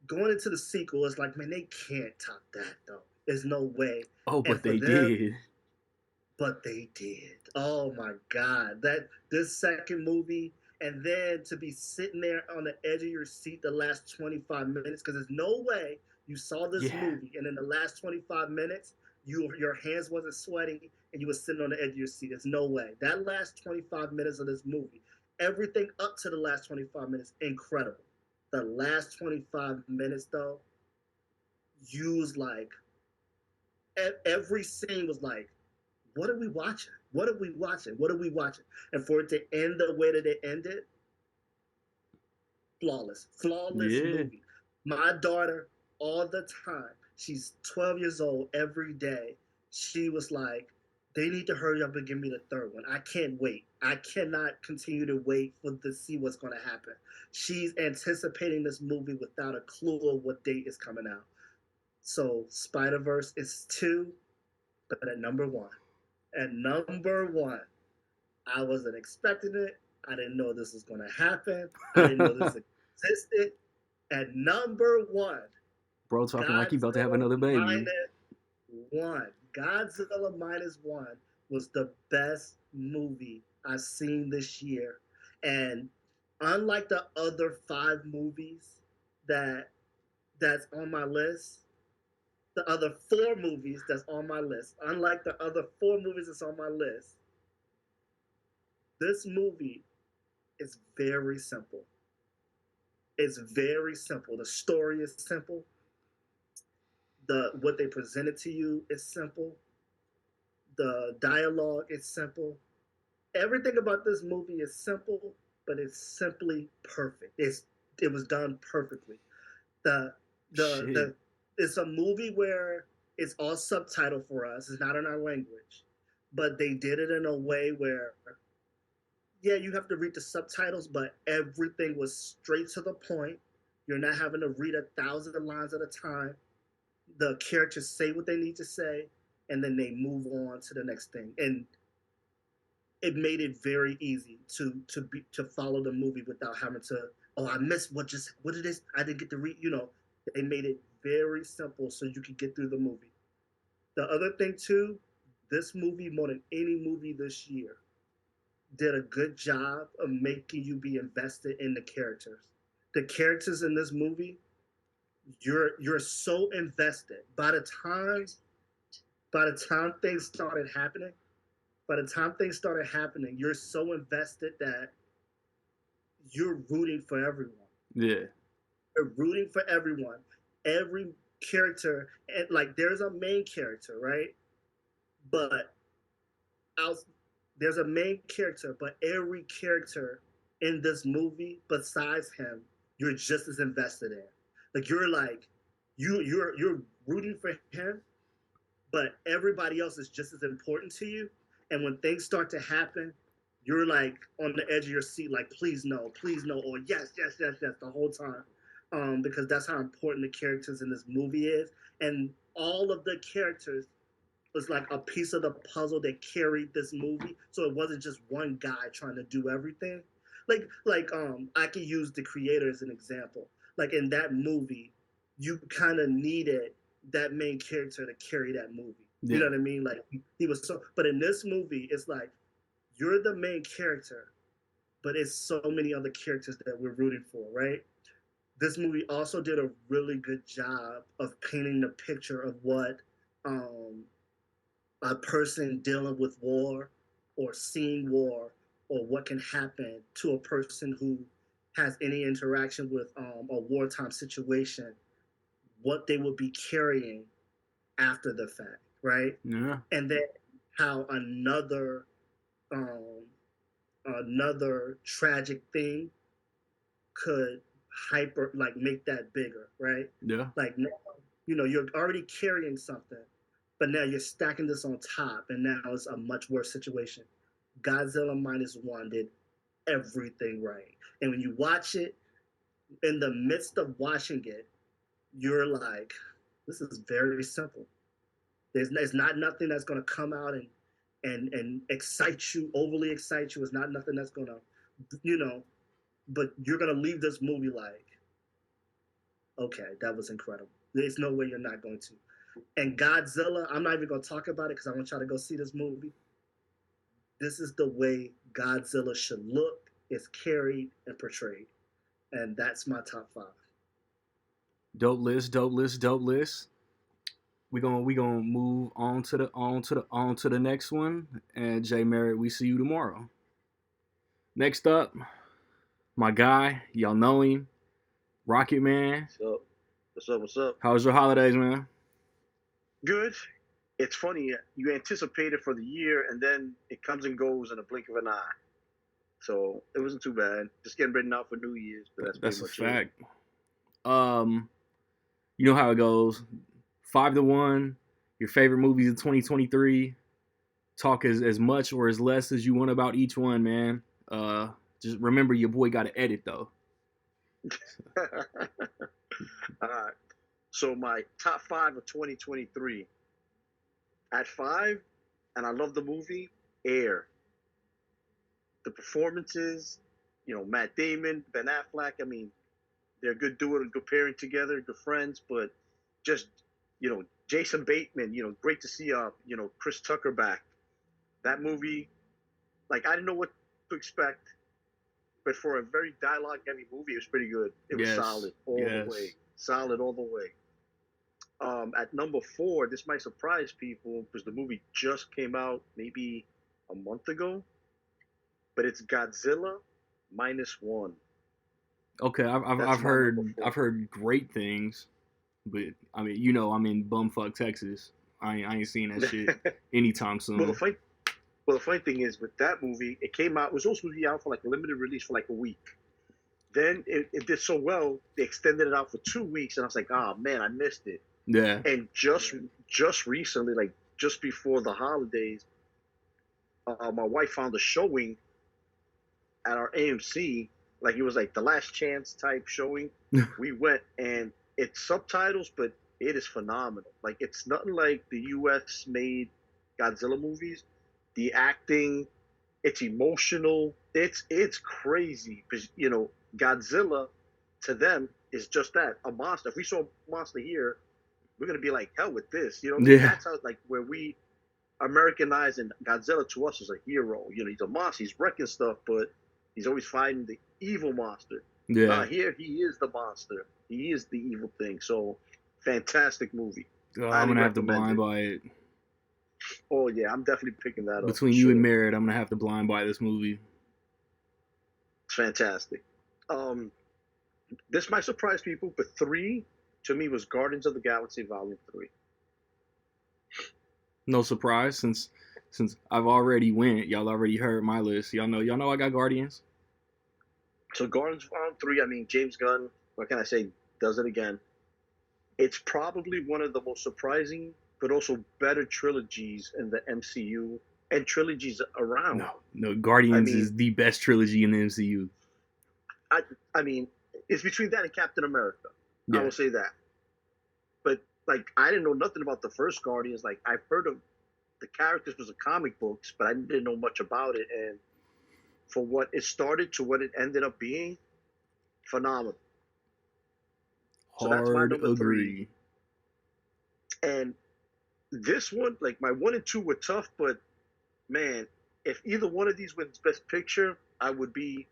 going into the sequel is like, man, they can't top that though. There's no way. Oh, but they did. But they did. Oh my God. This second movie, and then to be sitting there on the edge of your seat the last 25 minutes, because there's no way you saw this movie and in the last 25 minutes, your hands wasn't sweating and you were sitting on the edge of your seat. There's no way. That last 25 minutes of this movie, everything up to the last 25 minutes, incredible. The last 25 minutes, though, every scene was like, what are we watching? What are we watching? What are we watching? And for it to end the way that it ended, flawless movie. My daughter, all the time, she's 12 years old every day. She was like, they need to hurry up and give me the third one. I can't wait. I cannot continue to wait to see what's going to happen. She's anticipating this movie without a clue of what date is coming out. So Spider-Verse is 2, but at number 1. And number one, I wasn't expecting it. I didn't know this was going to happen. I didn't know this existed. And number one, Bro talking like he about to have another baby. Godzilla minus one was the best movie I've seen this year. And unlike the other 5 movies that's on my list, the other 4 movies that's on my list, unlike the other 4 movies that's on my list, this movie is very simple. It's very simple. The story is simple. What they presented to you is simple. The dialogue is simple. Everything about this movie is simple, but it's simply perfect. It was done perfectly. It's a movie where it's all subtitled for us. It's not in our language, but they did it in a way where, yeah, you have to read the subtitles, but everything was straight to the point. You're not having to read 1,000 lines at a time. The characters say what they need to say, and then they move on to the next thing. And it made it very easy to follow the movie without having to, oh, I missed what it is. I didn't get to read. They made it very simple so you could get through the movie. The other thing too, this movie more than any movie this year did a good job of making you be invested in the characters. The characters in this movie, you're so invested. By the time things started happening, you're so invested that you're rooting for everyone. Yeah. You're rooting for everyone. Every character, and like there's a main character, right? But there's a main character, but every character in this movie besides him, you're just as invested in. Like you're rooting for him, but everybody else is just as important to you. And when things start to happen, you're like on the edge of your seat, like please no, or yes, the whole time. Because that's how important the characters in this movie is. And all of the characters was like a piece of the puzzle that carried this movie. So it wasn't just one guy trying to do everything. I could use the creator as an example. Like in that movie, you kind of needed that main character to carry that movie. Yeah. You know what I mean? Like he was so, but in this movie, it's like you're the main character, but it's so many other characters that we're rooting for, right? This movie also did a really good job of painting the picture of what a person dealing with war or seeing war or what can happen to a person who has any interaction with a wartime situation, what they will be carrying after the fact, right? Yeah. And then how another tragic thing could make that bigger, right? Yeah. Like now, you're already carrying something, but now you're stacking this on top, and now it's a much worse situation. Godzilla minus one did everything right. And when you watch it, in the midst of watching it, you're like, this is very simple. There's not nothing that's going to come out and excite you, overly excite you. It's not nothing that's going to, but you're going to leave this movie like, okay, that was incredible. There's no way you're not going to. And Godzilla, I'm not even going to talk about it because I want y'all to go see this movie. This is the way Godzilla should look, is carried, and portrayed. And that's my top 5. Dope list. We gonna move on to the next one. And Jay Merritt, we see you tomorrow. Next up, my guy, y'all know him, Rocket Man. What's up? How was your holidays, man? Good. It's funny, you anticipate it for the year, and then it comes and goes in a blink of an eye. So it wasn't too bad. Just getting written out for New Year's, but that's a much fact. You know how it goes. 5-1. Your favorite movies of 2023. Talk as much or as less as you want about each one, man. Just remember your boy got to edit though. All right. So my top 5 of 2023. At 5, and I love the movie Air. The performances, Matt Damon, Ben Affleck. I mean, they're a good duo, a good pairing together, good friends. But just Jason Bateman. Great to see Chris Tucker back. That movie, like I didn't know what to expect, but for a very dialogue-heavy movie, it was pretty good. It was solid all the way. Solid all the way. At number 4, this might surprise people because the movie just came out maybe a month ago, but it's Godzilla -1. Okay, I've heard great things, but I mean, I'm in bumfuck Texas. I ain't seeing that shit anytime soon. Well, the funny thing is with that movie, it came out. It was also supposed to be out for like a limited release for like a week. Then it did so well, they extended it out for 2 weeks, and I was like, oh man, I missed it. Yeah. And just recently, like just before the holidays, my wife found a showing at our AMC. Like it was like the last chance type showing. We went, and it's subtitles, but it is phenomenal. Like it's nothing like the U.S. made Godzilla movies. The acting, it's emotional. It's crazy because Godzilla to them is just that, a monster. If we saw a monster here, we're gonna be like, hell with this. Yeah. That's how like where we Americanize, and Godzilla to us is a hero. He's a monster. He's wrecking stuff, but he's always fighting the evil monster. Yeah. Here he is the monster. He is the evil thing. So fantastic movie. I'm gonna have to blind buy it. Oh yeah, I'm definitely picking that up. Between you and Merritt, I'm gonna have to blind buy this movie. It's fantastic. This might surprise people, but 3 to me was Guardians of the Galaxy Volume 3. No surprise, since I've already went. Y'all already heard my list. Y'all know I got Guardians. So Guardians Volume 3. I mean, James Gunn. What can I say? Does it again. It's probably one of the most surprising, but also better trilogies in the MCU and trilogies around. No, Guardians is the best trilogy in the MCU. I mean, it's between that and Captain America. Yeah. I will say that. But like, I didn't know nothing about the first Guardians. Like, I've heard of the characters was the comic books, but I didn't know much about it. And for what it started to what it ended up being, phenomenal. So that's my number 3. And this one, like my 1 and 2 were tough, but man, if either one of these wins Best Picture, I wouldn't be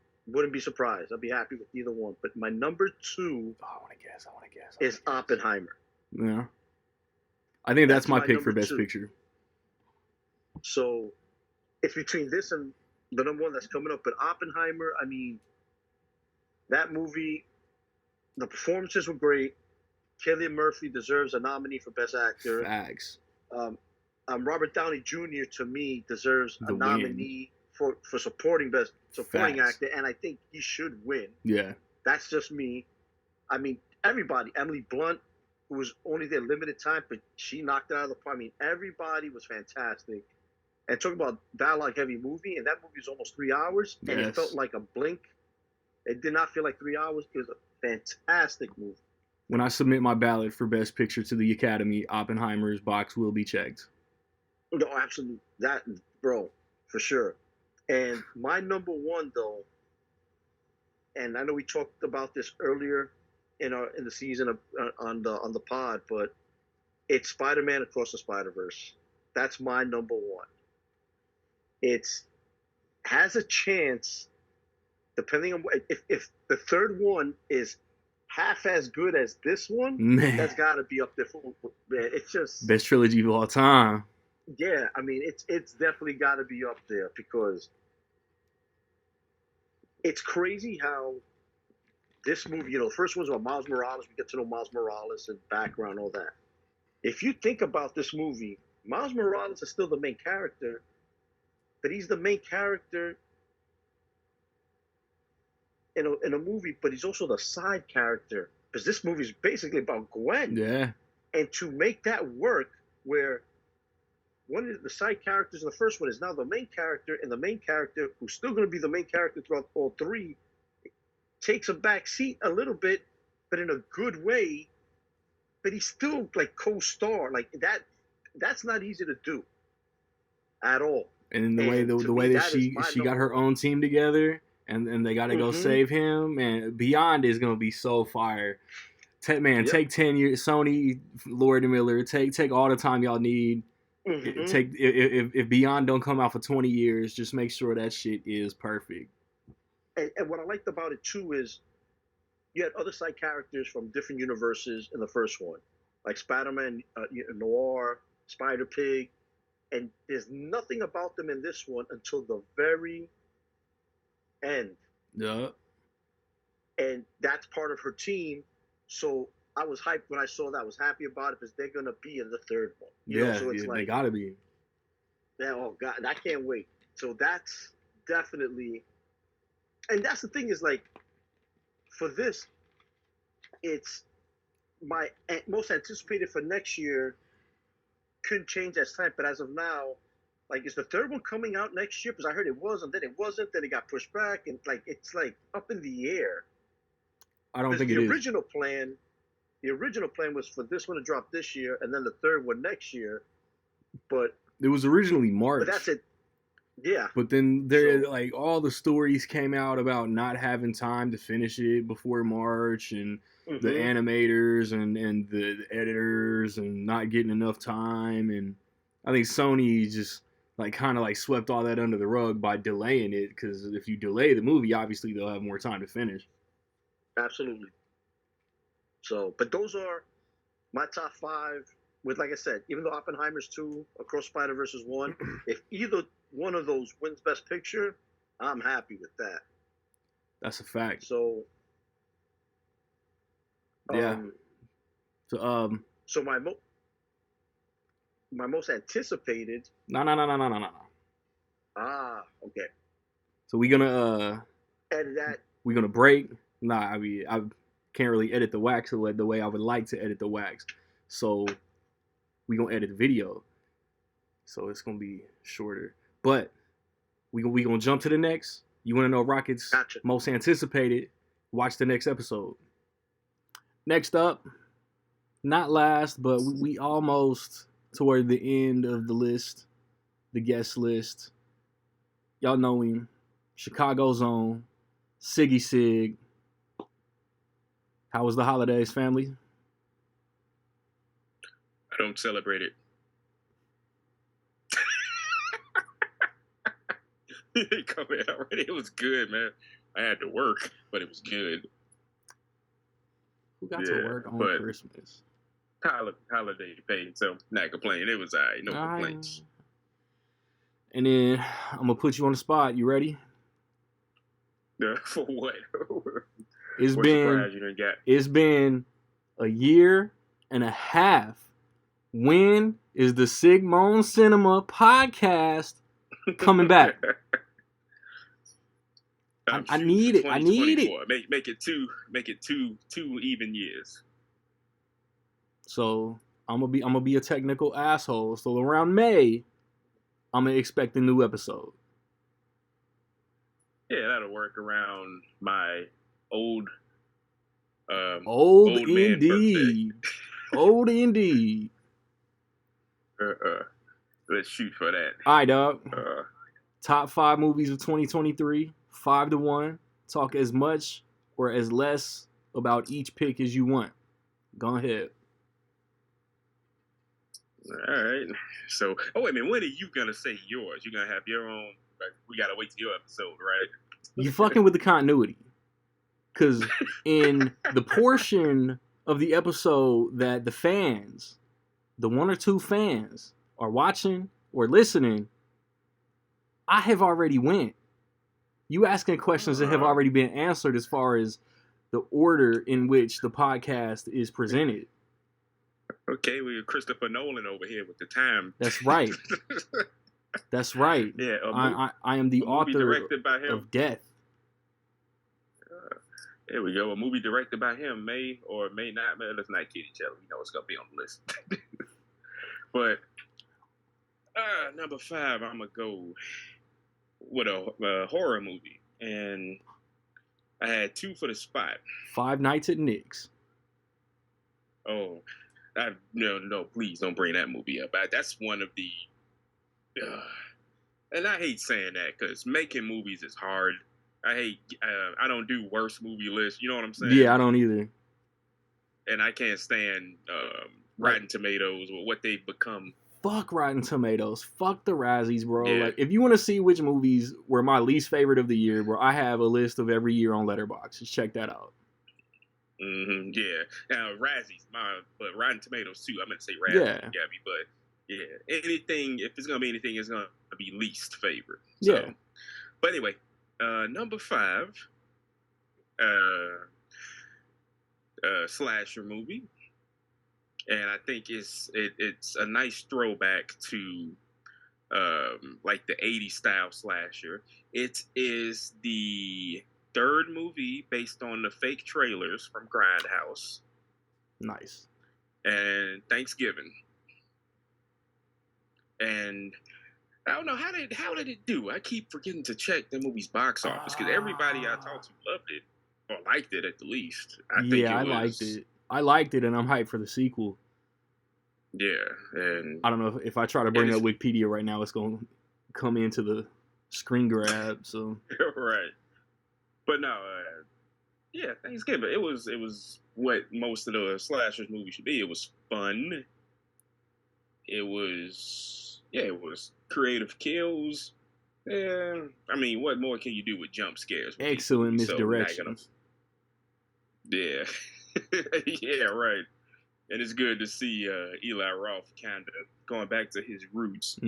surprised. I'd be happy with either one. But my number 2 I want to guess. is Oppenheimer. Yeah. I think that's my pick for Best 2. Picture. So it's between this and the number 1 that's coming up. But Oppenheimer, I mean, that movie, the performances were great. Cillian Murphy deserves a nominee for Best Actor. Facts. Robert Downey Jr. to me deserves a nominee for supporting Facts. actor, and I think he should win. Yeah. That's just me. I mean, everybody. Emily Blunt, who was only there limited time, but she knocked it out of the park. I mean, everybody was fantastic. And talk about dialogue-heavy movie, and that movie was almost 3 hours, and it felt like a blink. It did not feel like 3 hours. It was a fantastic movie. When I submit my ballot for Best Picture to the Academy, Oppenheimer's box will be checked. No, absolutely. That, bro, for sure. And my number 1, though, and I know we talked about this earlier in the season on the pod, but it's Spider-Man Across the Spider-Verse. That's my number 1. It has a chance, depending on if the third one is half as good as this one, Man. That's got to be up there. It's just best trilogy of all time. Yeah, I mean, it's definitely got to be up there because it's crazy how this movie, the first one's about Miles Morales. We get to know Miles Morales and background, all that. If you think about this movie, Miles Morales is still the main character, but he's the main character in a movie, but he's also the side character because this movie is basically about Gwen. Yeah. And to make that work, where one of the side characters in the first one is now the main character, and the main character, who's still going to be the main character throughout all 3, takes a back seat a little bit, but in a good way. But he's still like co-star, like that. That's not easy to do. at all. And the way And to the me, way that that is my she got number her one. own team together, and they got to go Mhm. save him, and Beyond is gonna be so fire. Yep. Take 10 years, Sony, Lord and Miller, take all the time y'all need. Mhm. Take if Beyond don't come out for 20 years, just make sure that shit is perfect. And what I liked about it too is you had other side characters from different universes in the first one, like Spider-Man, Noir, Spider-Pig, and there's nothing about them in this one until the very end, Yeah. and that's part of her team. So I was hyped when I saw that. I was happy about it because they're gonna be in the third one. So it's They like, gotta be. oh god, I can't wait. So that's definitely, and that's the thing is like, for this, it's my most anticipated for next year. Couldn't change as time, but as of now, like, is the third one coming out next year? Because I heard it was, and then it wasn't. Then it got pushed back, and like it's like up in the air. I don't Because think it the is. original plan was for this one to drop this year, and then the third one next year. But It was originally March. that's it. Yeah. But then there, So- like, all the stories came out about not having time to finish it before March, and the Mhm. animators and the editors, and not getting enough time. And I think Sony just like kind of like swept all that under the rug by delaying it, because if you delay the movie, obviously they'll have more time to finish. Absolutely. So, but those are my top 5. With, like I said, even though Oppenheimer's 2, Across Spider-Verse is 1, if either one of those wins Best Picture, I'm happy with that. That's a fact. So, Yeah. So So my most anticipated. no. Okay. So And that. we gonna break. Nah, I mean I can't really edit the wax the way I would like to edit the wax. So we gonna edit the video. So it's gonna be shorter. But we gonna jump to the next. You wanna know Rocket's Gotcha. most anticipated? Watch the next episode. Next up, not last, but we almost toward the end of the list, the guest list. Y'all know him. Chicago's own Siggy Sig. How was the holidays, family? I don't celebrate it. They come in already. It was good, man. I had to work, but it was good. Who got to Yeah, work on but- Christmas? Holiday paid, so not complaining. It was alright. No complaints. And then I'm gonna put you on the spot. You ready? For what? It's What been surprise you done got? it's been a year and a half. When is the Sigmund Cinema podcast coming back? I'm I shooting need for it. I need it. 2024. Make it two even years. So I'm gonna be a technical asshole. So around May, I'm gonna expect a new episode. Yeah, that'll work around my old Old old man indeed. Old indeed. Let's shoot for that. All right, dog. Uh, Top 5 movies of 2023, 5-1. Talk as much or as less about each pick as you want. Go ahead. all right. So, oh wait a minute. When are you gonna say yours? You gonna have your own? Like, we gotta wait till your episode, right? You fucking with the continuity. Because in the portion of the episode that the fans, the 1 or 2 fans, are watching or listening, I have already went. You asking questions that have already been answered as far as the order in which the podcast is presented. Okay, we got Christopher Nolan over here with the time. That's right. That's right. Yeah, I am the a movie author directed by him. of death. There we go. A movie directed by him may or may not. Man, let's not kid each other. We know it's gonna be on the list. But number 5, I'm gonna go with a horror movie, and I had 2 for the spot. 5 Nights at Nick's. Oh, no! Please don't bring that movie up. That's one of the and I hate saying that because making movies is hard. I don't do worst movie lists. You know what I'm saying? Yeah, I don't either. And I can't stand Rotten Tomatoes or what they've become. Fuck Rotten Tomatoes. Fuck the Razzies, bro. Yeah. Like, if you want to see which movies were my least favorite of the year, bro, I have a list of every year on Letterboxd. Just check that out. Yeah. Now Razzies, but Rotten Tomatoes too. I meant to say Razzies, Yeah. Gabby, but yeah, anything. If it's gonna be anything, it's gonna be least favorite. So, Yeah. But anyway, number 5, slasher movie, and I think it's a nice throwback to like the 80s style slasher. It is the 3rd movie based on the fake trailers from Grindhouse Nice. and Thanksgiving. And I don't know how did it do. I keep forgetting to check the movie's box office because everybody I talked to loved it or liked it at the least. I liked it. I liked it, and I'm hyped for the sequel. Yeah, and I don't know if I try to bring up Wikipedia right now, it's gonna come into the screen grab. So right, but no, yeah, Thanksgiving. It was what most of the slashers movies should be. It was fun. It was creative kills. Yeah, I mean, what more can you do with jump scares? Excellent misdirection. Yeah, yeah, right. And it's good to see Eli Roth kind of going back to his roots,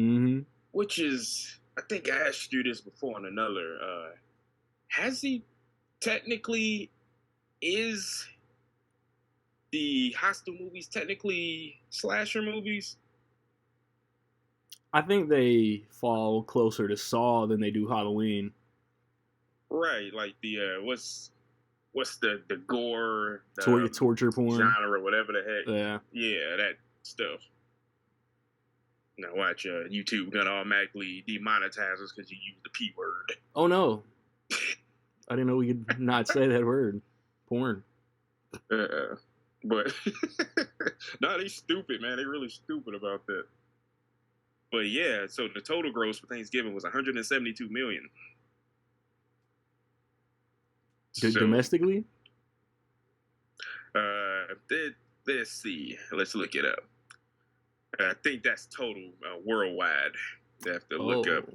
which is, I think I asked you this before on another. Has he technically, is the Hostel movies technically slasher movies? I think they fall closer to Saw than they do Halloween. Right, like the what's the gore torture porn genre, whatever the heck. Yeah, that stuff. Now watch YouTube gonna automatically demonetize us because you use the P word. Oh no, I didn't know we could not say that word. Porn. But no, they stupid, man. They really stupid about that. But yeah, so the total gross for Thanksgiving was $172 million. Domestically? Let's see. Let's look it up. I think that's total worldwide. I have to look up.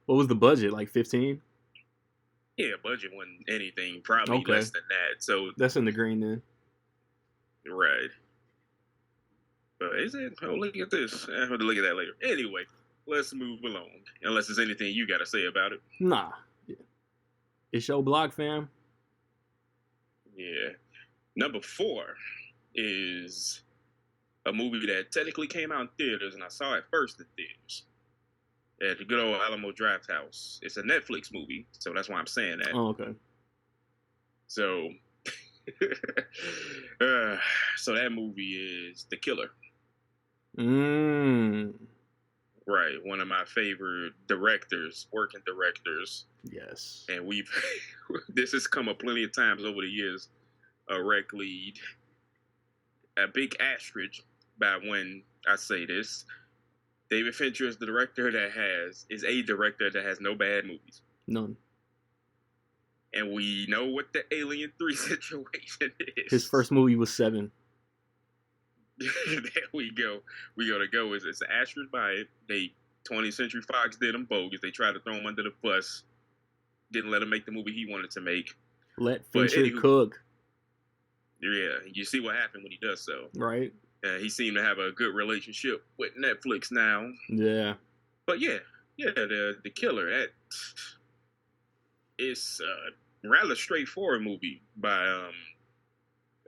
What was the budget? Like 15? Yeah, budget wasn't anything. Probably less than that. So that's in the green then. Right. But is it? Oh, look at this. I have to look at that later. Anyway, let's move along. Unless there's anything you got to say about it. Nah. It's your block, fam. Yeah. Number 4 is a movie that technically came out in theaters, and I saw it first in theaters at the good old Alamo Drafthouse. It's a Netflix movie, so that's why I'm saying that. Oh, okay. So, so that movie is The Killer. Right, one of my favorite working directors. Yes. And this has come up plenty of times over the years. A rec lead, a big asterisk by when I say this. David Fincher is a director that has no bad movies. None. And we know what the Alien 3 situation is. His first movie was 7. There we go. We gotta go. It's an asterisk by it. 20th Century Fox did him bogus. They tried to throw him under the bus. Didn't let him make the movie he wanted to make. Let Fincher cook. Yeah, you see what happened when he does so. Right. He seemed to have a good relationship with Netflix now. Yeah. But the Killer. It's a rather straightforward movie by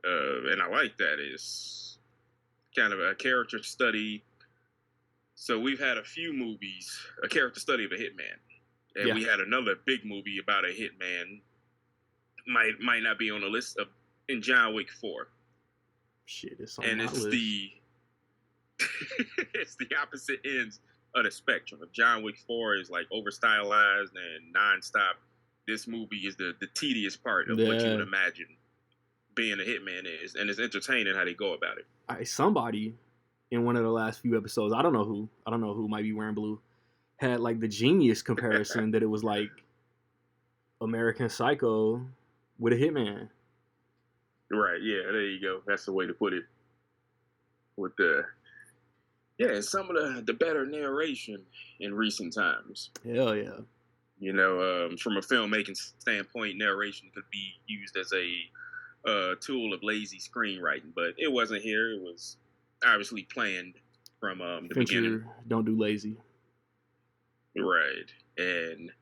and I like that. It's kind of a character study. So we've had a few movies, a character study of a hitman, and we had another big movie about a hitman. Might not be on the list in John Wick 4. Shit, it's on and my it's list. It's the opposite ends of the spectrum. If John Wick 4 is like over stylized and nonstop, this movie is the tedious part of what you would imagine being a hitman is, and it's entertaining how they go about it. Somebody in one of the last few episodes, I don't know who might be wearing blue, had like the genius comparison that it was like American Psycho with a hitman. Right, yeah, there you go. That's the way to put it. With the some of the better narration in recent times. Hell yeah. You know, from a filmmaking standpoint, narration could be used as a tool of lazy screenwriting, but it wasn't here. It was obviously planned from the Fincher, beginning. don't do lazy. Right, and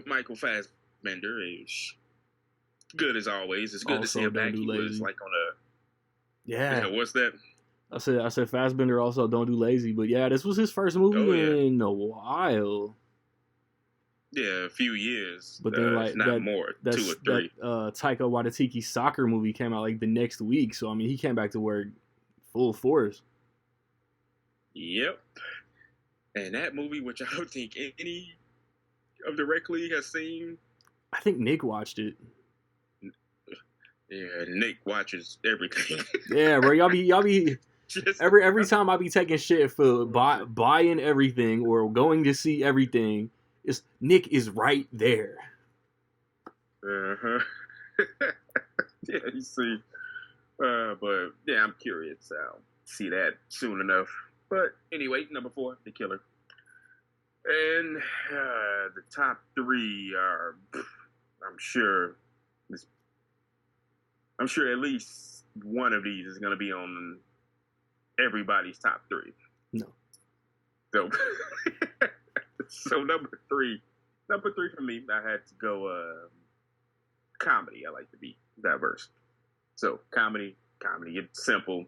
Michael Fassbender is good as always. It's good Also to see him don't back. do He was lazy. like on Yeah. what's that? I said Fassbender also don't do lazy, but yeah, this was his first movie in a while. Yeah, a few years. But then like not more, 2 or 3. That Taika Waititi soccer movie came out like the next week, so I mean he came back to work full force. Yep. And that movie, which I don't think any of the Rec League has seen. I think Nick watched it. Yeah, Nick watches everything. Yeah, bro, y'all be Just, every time I be taking shit for buying everything or going to see everything, it's Nick is right there. Uh-huh. Yeah, you see. But yeah, I'm curious. I'll see that soon enough. But anyway, number 4, The Killer. And the top 3 are, I'm sure at least one of these is going to be on everybody's top 3. No. So number 3 for me, I had to go comedy. I like to be diverse. So comedy, it's simple.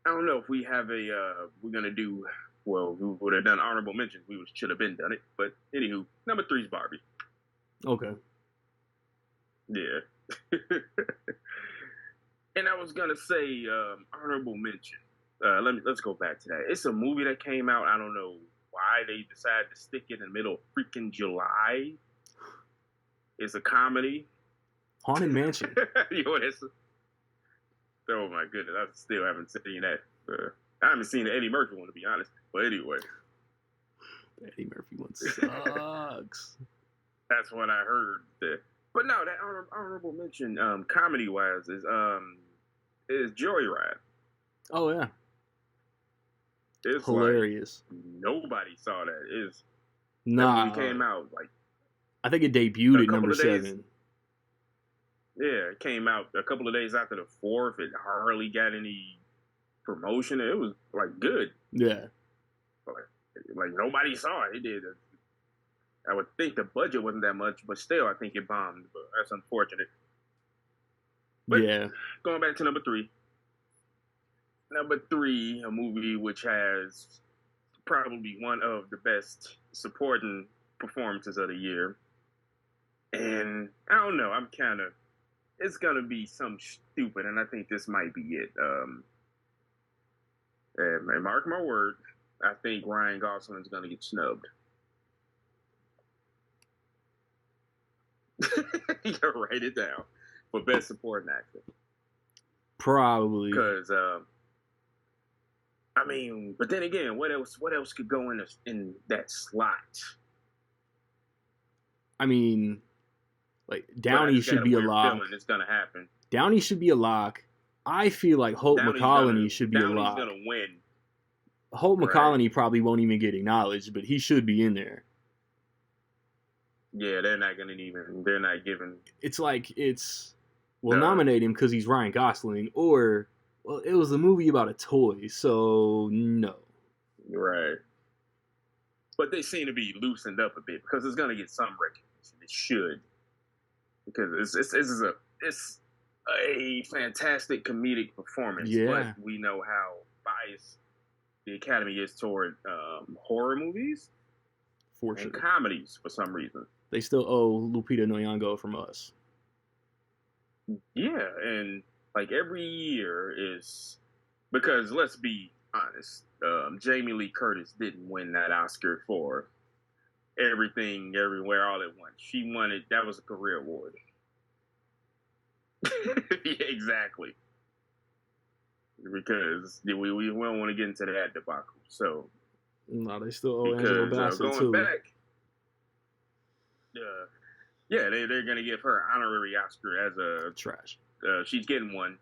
I don't know if we have we're going to do, well, we would have done honorable mentions. We should have been done it. But anywho, number 3 is Barbie. Okay. Yeah. And I was going to say honorable mention. Let's go back to that. It's a movie that came out. I don't know why they decided to stick it in the middle of freaking July. It's a comedy. Haunted Mansion. Oh my goodness, I still haven't seen that. I haven't seen the Eddie Murphy one, to be honest. But anyway, The Eddie Murphy one sucks. that's what I heard. But no, that honorable mention, comedy wise, is Joyride. Oh yeah. It's hilarious. Like, nobody saw that. Nah. That movie came out like, I think it debuted at number 7. Yeah, it came out a couple of days after the 4th. It hardly got any promotion. It was like good. Yeah. Like nobody saw it. It did. I would think the budget wasn't that much, but still, I think it bombed. But that's unfortunate. But yeah. Going back to number 3. Number 3, a movie which has probably one of the best supporting performances of the year. And I don't know, it's going to be some stupid, and I think this might be it. And mark my word, I think Ryan Gosling is going to get snubbed. You can write it down for best supporting actor. Probably. Because, I mean, but then again, what else could go in that slot? I mean, like Downey should be a lock. It's gonna happen. Downey should be a lock. I feel like Holt McCallany should be a lock. Downey's gonna win. Holt McCallany probably won't even get acknowledged, but he should be in there. Yeah, they're not giving. It's like nominate him because he's Ryan Gosling, or well, it was a movie about a toy, so no. Right. But they seem to be loosened up a bit because it's gonna get some recognition. It should, because it's a fantastic comedic performance. Yeah. But we know how biased the Academy is toward horror movies For sure. and comedies for some reason. They still owe Lupita Nyong'o from Us. Yeah, and like every year is because let's be honest, Jamie Lee Curtis didn't win that Oscar for Everything, Everywhere, All at Once. She won it. That was a career award. Yeah, exactly. Because we don't want to get into that debacle. So No, they still owe Angela because Bassett going too. back, yeah, they're gonna give her honorary Oscar as a Trash. she's getting one,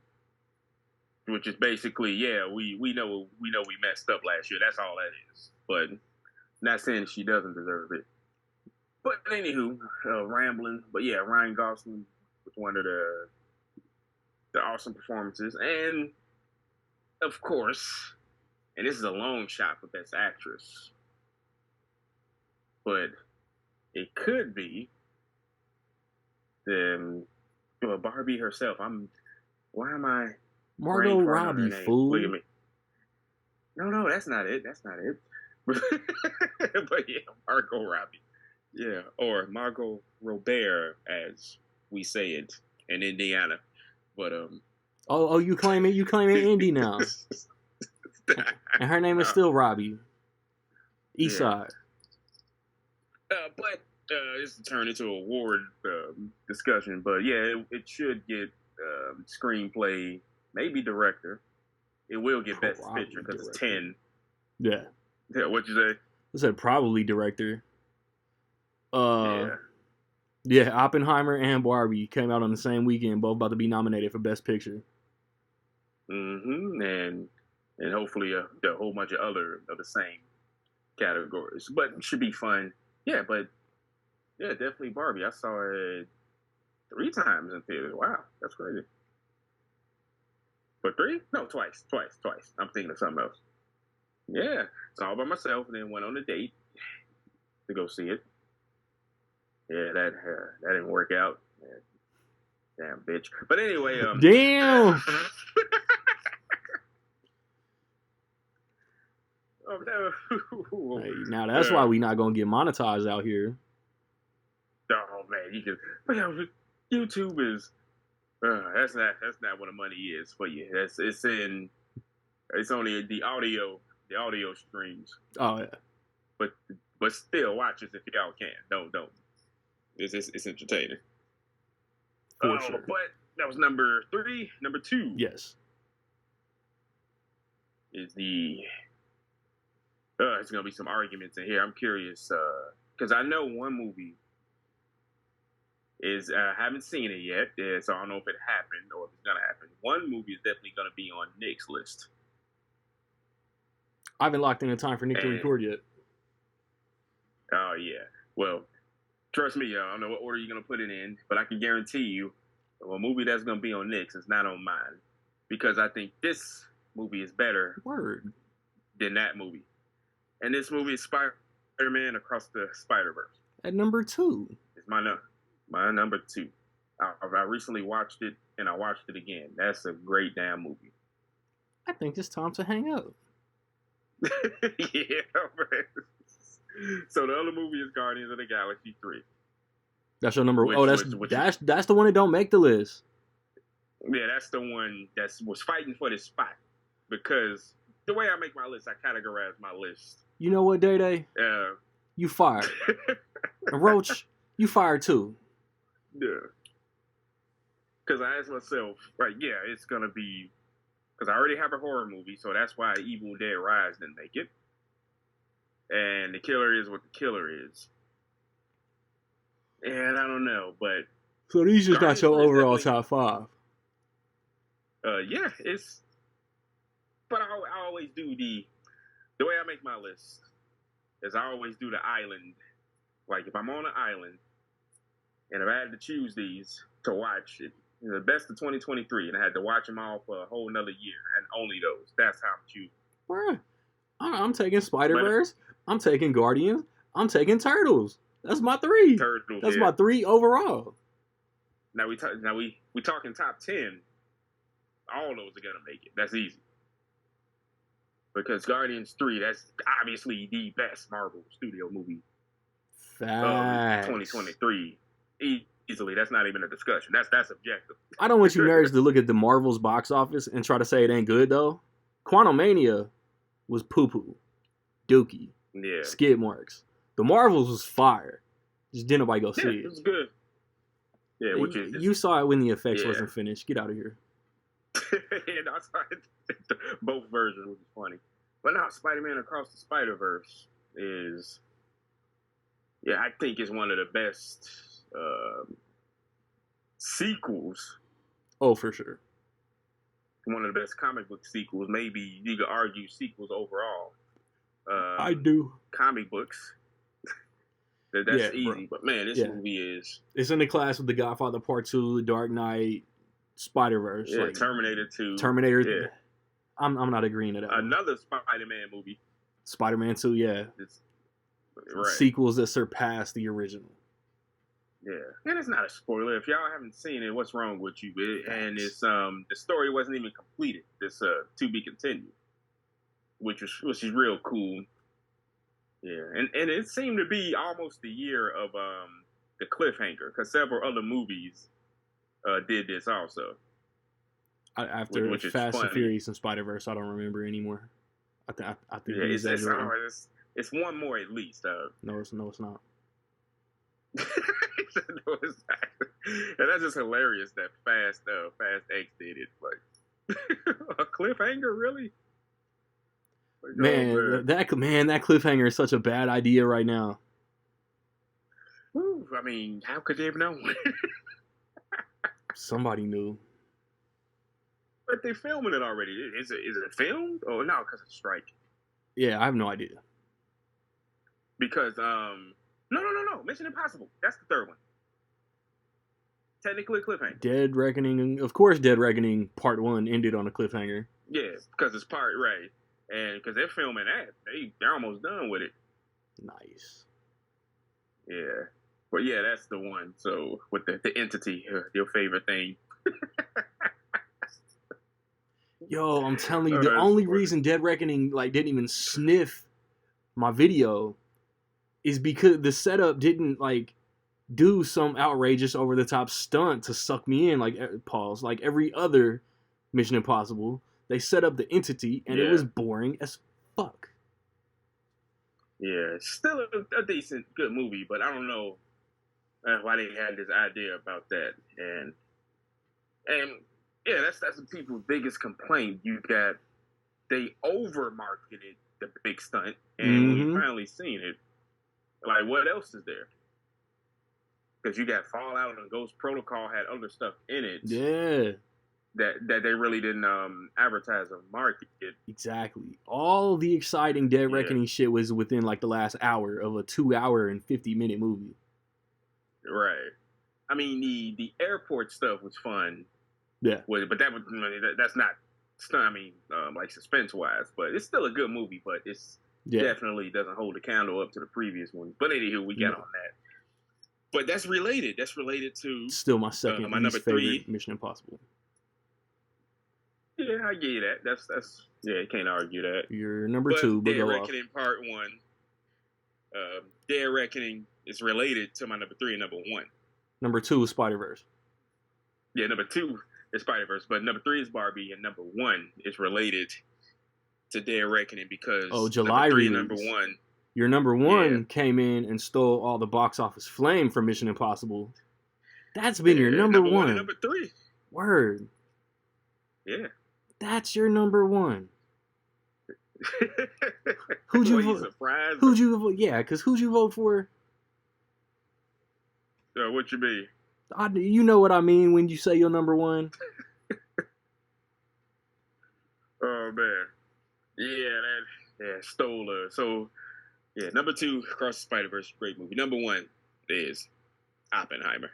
which is basically we know we messed up last year. That's all that is. But not saying she doesn't deserve it. But anywho, rambling. But yeah, Ryan Gosling was one of the awesome performances, and of course, and this is a long shot for Best Actress, but it could be Barbie herself. Why am I? Margot brain farting on her Robbie, name? fool. Look at me. No, that's not it. That's not it. But yeah, Margot Robbie. Yeah, or Margot Robert, as we say it in Indiana. But Oh, you claiming Indy now, and her name is still Robbie. Eastside. But this will turn into a award discussion. But yeah, it should get screenplay, maybe director. It will get Best Probably Picture because it's director. 10. Yeah. Yeah, what'd you say? I said probably director. Yeah. Yeah, Oppenheimer and Barbie came out on the same weekend, both about to be nominated for Best Picture. Mm-hmm. And hopefully a whole bunch of other of the same categories. But it should be fun. Yeah, but yeah, definitely Barbie. I saw it 3 times in theaters. Wow, that's crazy. But 3? No, twice. I'm thinking of something else. Yeah, it's all by myself, and then went on a date to go see it. Yeah, that didn't work out. Yeah. Damn bitch. But anyway, Damn. Oh no. Hey, now that's why we not gonna get monetized out here. Oh man, you can. YouTube is. That's not what the money is for you. It's only the audio streams. Oh yeah. But still, watch us if y'all can. Don't. It's entertaining. For sure. But that was number 3. Number 2 Yes. is the. It's gonna be some arguments in here. I'm curious because I know one movie is I haven't seen it yet, so I don't know if it happened or if it's gonna happen. One movie is definitely gonna be on Nick's list. I haven't locked in a time for Nick to record yet. Oh yeah. Well, trust me, I don't know what order you're gonna put it in, but I can guarantee you, a movie that's gonna be on Nick's is not on mine, because I think this movie is better Word. than that movie. And this movie is Spider-Man Across the Spider-Verse. At number 2. It's my number 2. I recently watched it, and I watched it again. That's a great damn movie. I think it's time to hang up. Yeah, man. So the other movie is Guardians of the Galaxy 3. That's your number. Which- That's the one that don't make the list. Yeah, that's the one that was fighting for this spot. Because the way I make my list, I categorize my list. You know what, Day? You fired. And Roach, you fired too. Yeah. Because I asked myself, right, yeah, it's going to be... Because I already have a horror movie, so that's why Evil Dead Rise didn't make it. And the killer is what the killer is. And I don't know, but... So these just got your Guardians overall definitely- top 5. Yeah, it's... But I always do the way I make my list is I always do the island. Like, if I'm on an island, and if I had to choose these to watch it, the best of 2023, and I had to watch them all for a whole nother year, and only those. That's how I'm choosing. Bruh, I'm taking Spider-Verse. I'm taking Guardians. I'm taking Turtles. That's my 3. Turtles. That's yeah. my 3 overall. Now we talking top 10. All those are gonna make it. That's easy. Because Guardians 3, that's obviously the best Marvel studio movie of Facts. 2023. Easily, that's not even a discussion. That's objective. I don't want you nerds to look at the Marvel's box office and try to say it ain't good though. Quantumania was poo-poo, dookie, Yeah. skid marks. The Marvels was fire. Just didn't nobody go see Yeah, it. it was good. Yeah, which is You saw it when the effects Yeah. wasn't finished. Get out of here. yeah, no, I saw it. Both versions was funny. But now Spider-Man Across the Spider-Verse is, yeah, I think it's one of the best sequels. Oh, for sure. One of the best comic book sequels. Maybe you could argue sequels overall. I do. Comic books. That's Yeah, easy. bro. But man, this Yeah. movie is, It's in the class with The Godfather Part 2, The Dark Knight, Spider-Verse. yeah, like, Terminator 2. Terminator. Yeah. I'm not agreeing to that. Another Spider-Man movie. Spider-Man 2, yeah. It's, right. Sequels that surpass the original. Yeah, and it's not a spoiler. If y'all haven't seen it, what's wrong with you? And it's the story wasn't even completed. It's to be continued, which is real cool. Yeah, and it seemed to be almost the year of the cliffhanger because several other movies did this also. After Which is Fast and funny. Furious and Spider-Verse, I don't remember anymore. I think Yeah, you're it's exaggerating. it's one more at least. No, it's not. No, it's not. And that's just hilarious that Fast X did it. Like a cliffhanger, really? Like, Man, that cliffhanger is such a bad idea right now. Whew, I mean, how could they have known? Somebody knew. But they're filming it already. Is it filmed? Oh no, because of strike. Yeah, I have no idea. Because no. Mission Impossible. That's the third one. Technically, cliffhanger. Dead Reckoning, of course. Dead Reckoning Part 1 ended on a cliffhanger. Yeah, because it's part right, and because they're filming that, they're almost done with it. Nice. Yeah, but yeah, that's the one. So with the entity, your favorite thing. Yo, I'm telling you, Oh, the that's only funny. reason Dead Reckoning didn't even sniff my video is because the setup didn't do some outrageous over the top stunt to suck me in pause like every other Mission Impossible. They set up the entity and it Yeah. was boring as fuck. Yeah, it's still a decent, good movie, but I don't know why they had this idea about that. And yeah, that's the people's biggest complaint. They over marketed the big stunt, and when we finally seen it, like what else is there? Because you got Fallout and Ghost Protocol had other stuff in it. Yeah, that they really didn't advertise or market it. exactly. All the exciting Dead Yeah. Reckoning shit was within the last hour of a 2-hour and 50-minute movie. Right. I mean, the airport stuff was fun. Yeah. But that's not, I mean, suspense wise, but it's still a good movie. But it's definitely doesn't hold a candle up to the previous one. But anywho, we get on that. But that's related. That's related to Still my second my least number favorite 3. Mission Impossible. Yeah, I get you that. That's yeah, you can't argue that. You're number 2, but Dead go off. Reckoning Part 1. Dead Reckoning is related to my number 3 and number 1. Number 2 is Spider-Verse. Yeah, number 2 is Spider-Verse, but number 3 is Barbie, and number 1 is related to Dead Reckoning because July number 3 release. and number 1. Your number 1 came in and stole all the box office flame from Mission Impossible. That's been your number 1. And number 3. Word. Yeah. That's your number 1. Who'd you Boy, vote? surprised? Who'd you vote? Yeah, because who'd you vote for? What you mean? You know what I mean when you say your number 1. Oh man, yeah, stole. So yeah, number 2, Across the Spider-Verse, great movie. Number 1 is Oppenheimer.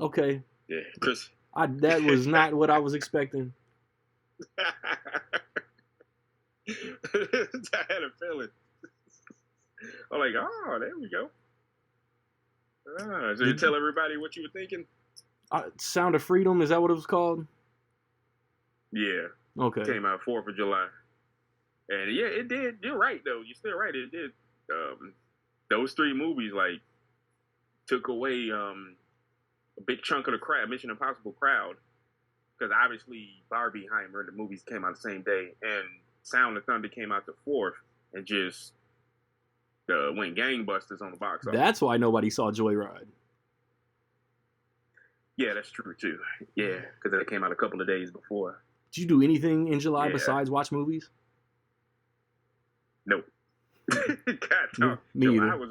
Okay. Yeah, Chris. That was not what I was expecting. I had a feeling. I'm like, oh, there we go. So you tell everybody what you were thinking? Sound of Freedom, is that what it was called? Yeah. Okay. Came out 4th of July. And yeah, it did. You're right, though. You're still right. It did. Those 3 movies, took away a big chunk of the crowd, Mission Impossible crowd. Because obviously, Barbieheimer, the movies came out the same day. And Sound of Thunder came out the 4th. And just went gangbusters on the box office. That's why nobody saw Joyride. Yeah, that's true, too. Yeah, because it came out a couple of days before. Did you do anything in July Yeah. besides watch movies? Nope. God, no. Me July either. was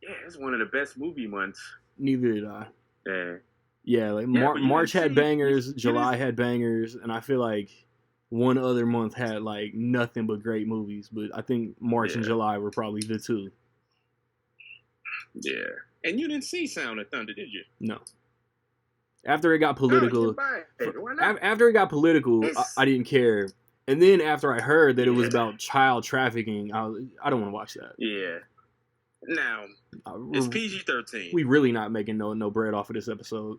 it's one of the best movie months. Neither did I. Yeah. Yeah, like Yeah, but you March didn't had see- bangers, you July didn't- had bangers, and I feel like one other month had like nothing but great movies. But I think March and Yeah. July were probably the two. Yeah. And you didn't see Sound of Thunder, did you? No. After it got No, you political, didn't buy it. Why not? after it got political, It's- I didn't care. And then after I heard that it was Yeah. about child trafficking, I don't want to watch that. Yeah. Now, Uh, it's we're- PG-13. we really not making no bread off of this episode.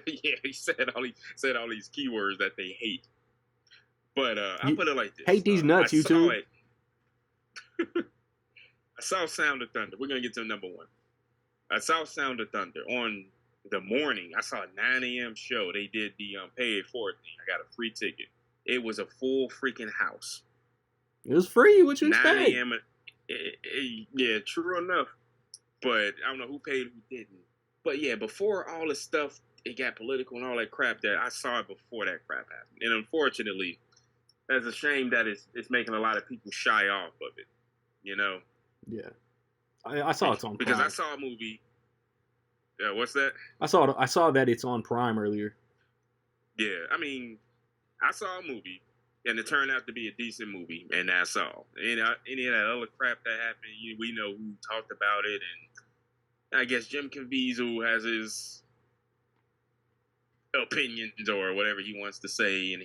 Yeah, he said all these keywords that they hate. But I You put it like this: hate these nuts, I you saw two. it. I saw Sound of Thunder. We're gonna get to number one. I saw Sound of Thunder on the morning. I saw a 9 a.m. show. They did the pay it forward thing. I got a free ticket. It was a full freaking house. It was free. What you 9 expect? a.m. Yeah, true enough. But I don't know who paid, who didn't. But yeah, before all this stuff, it got political and all that crap. That I saw it before that crap happened. And unfortunately, that's a shame that it's making a lot of people shy off of it. You know, Yeah, I saw it's on because Prime. I saw a movie. What's that? I saw that it's on Prime earlier. Yeah, I mean, I saw a movie, and it turned out to be a decent movie, and that's all. And any of that other crap that happened, we know who talked about it, and I guess Jim Caviezel has his opinions or whatever he wants to say, and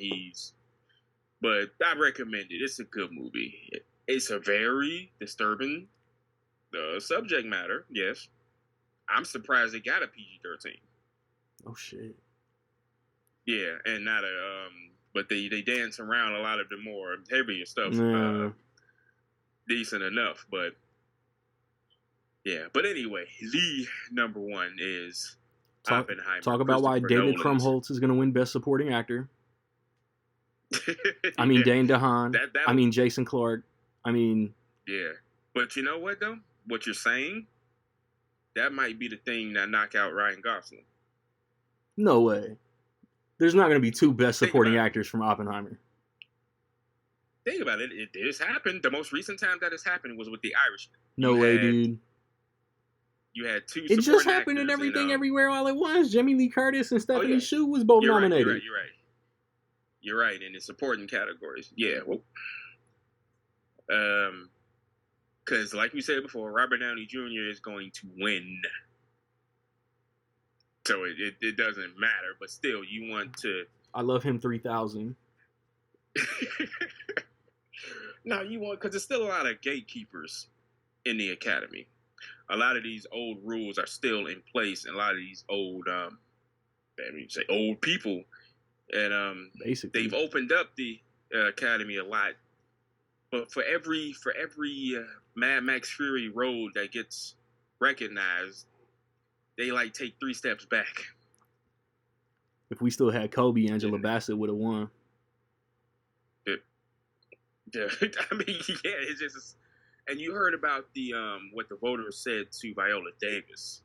but I recommend it. It's a good movie. It's a very disturbing subject matter, yes. I'm surprised it got a PG-13. Oh shit. Yeah, and not but they dance around a lot of the more heavier stuff. Nah. Decent enough, but yeah. But anyway, the number one is Oppenheimer. Talk about why Christopher David Nolan's. Krumholtz is going to win Best Supporting Actor. I mean, Yeah, Dane DeHaan. that I mean, Jason Clarke. I mean, yeah. But you know what though? What you're saying, that might be the thing that knock out Ryan Gosling. no way. There's not going to be two Best Think Supporting about it. Actors from Oppenheimer. Think about it. This happened. The most recent time that has happened was with The Irishman. No You way, had dude. You had two. It just supporting happened in actors Everything Everywhere All at Once. Jamie Lee Curtis and Stephanie yeah. Shu was both You're nominated. Right, you're right. In the supporting categories. Yeah. Well, because like we said before, Robert Downey Jr. is going to win. So it doesn't matter, but still, you want to. I love him 3000. No, you want, because there's still a lot of gatekeepers in the academy. A lot of these old rules are still in place, and a lot of these old, old people, and Basically. they've opened up the academy a lot. But for every Mad Max Fury road that gets recognized, they like take 3 steps back. If we still had Kobe, Angela Bassett would have won. Yeah, I mean, yeah, it's just, and you heard about the what the voters said to Viola Davis.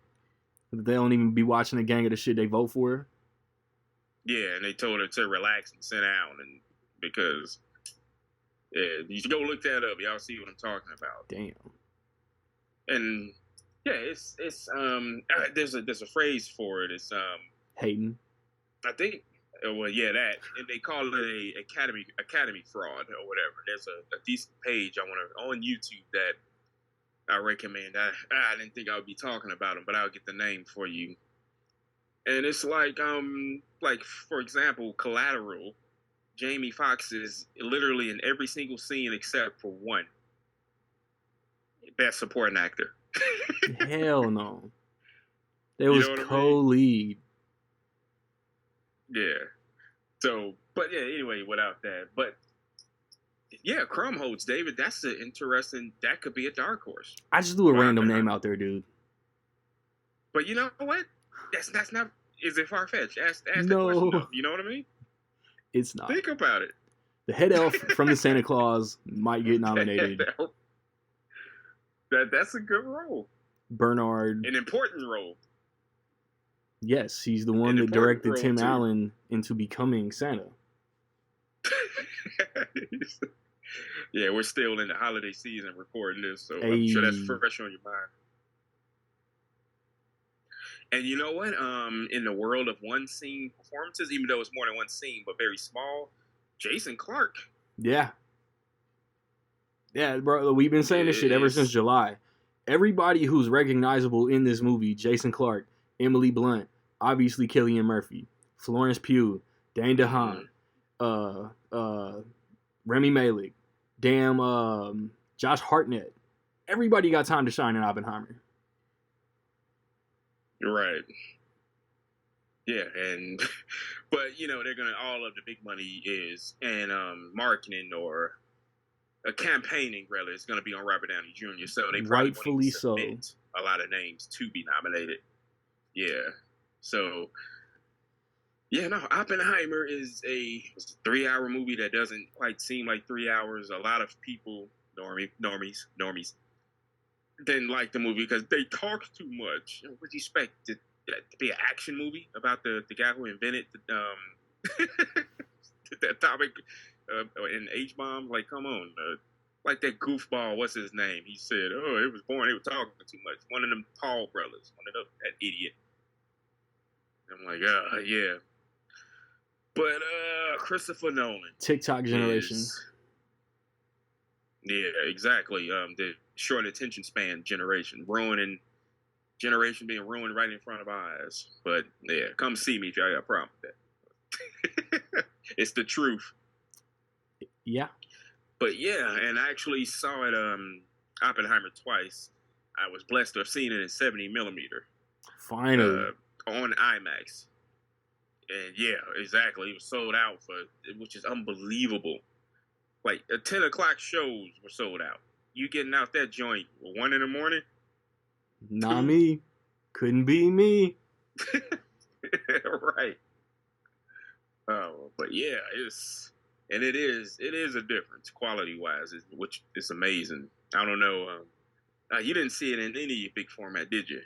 They don't even be watching the gang of the shit they vote for. Yeah, and they told her to relax and sit down, and because you should go look that up. Y'all see what I'm talking about. Damn. And yeah, it's there's a phrase for it. It's Hating. I think. Well, yeah, that, and they call it a academy fraud or whatever. There's a decent page on YouTube that I recommend. I didn't think I would be talking about them, but I'll get the name for you. And it's like for example, Collateral. Jamie Foxx is literally in every single scene except for one. Best supporting actor. Hell no. There You was know what I mean? co-lead. Yeah. So, but yeah, anyway, without that. But yeah, Krumholtz, David, that's an interesting, that could be a dark horse. I just threw a Well, random I- name out there, dude. But you know what? That's not, is it far-fetched? Ask the No. question, though. You know what I mean? It's not. Think about it. The head elf from the Santa Claus might get nominated. That's a good role. Bernard. An important role. Yes, he's the one An that important directed role, Tim too. Allen into becoming Santa. Yeah, we're still in the holiday season recording this, so I'm Hey. sure that's fresh on your mind. And you know what? In the world of one scene performances, even though it's more than one scene, but very small, Jason Clarke. Yeah. Yeah, bro, we've been saying this shit ever since July. Everybody who's recognizable in this movie, Jason Clarke, Emily Blunt, obviously Cillian Murphy, Florence Pugh, Dane DeHaan, Remy Malek, Josh Hartnett. Everybody got time to shine in Oppenheimer. You're right. Yeah, and but you know they're gonna all of the big money is and marketing or campaigning rather is gonna be on Robert Downey Jr. So they probably won't Rightfully even submit a lot of names to be nominated. Yeah, so yeah, no, Oppenheimer is a 3-hour movie that doesn't quite seem like 3 hours. A lot of people, normies, didn't like the movie because they talk too much. What do you expect it to be an action movie about the guy who invented that topic in H-bomb? Like, come on, like that goofball. What's his name? He said, "Oh, it was boring. They were talking too much." One of them Paul brothers, that idiot. I'm like, yeah. But Christopher Nolan, TikTok generation. Yeah, exactly. The short attention span generation, being ruined right in front of our eyes. But yeah, come see me if y'all got a problem with that. It's the truth. Yeah. But yeah, and I actually saw it Oppenheimer twice. I was blessed to have seen it in 70 millimeter. Finally. On IMAX. And yeah, exactly. It was sold out which is unbelievable. Like 10 o'clock shows were sold out. You getting out that joint 1 in the morning? Not me. Couldn't be me. Right. Oh, but yeah, it is a difference quality wise, which is amazing. I don't know. You didn't see it in any big format, did you?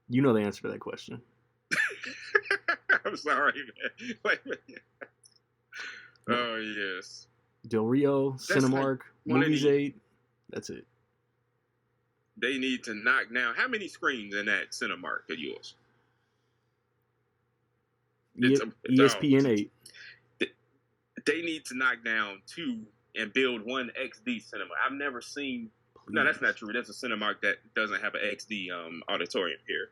You know the answer to that question. I'm sorry, man. Oh yes. Del Rio, Cinemark, Movies 8. That's it. They need to knock down. How many screens in that Cinemark of yours? ESPN 8. They need to knock down 2 and build 1 XD cinema. I've never seen. Please. No, that's not true. That's a Cinemark that doesn't have an XD auditorium here.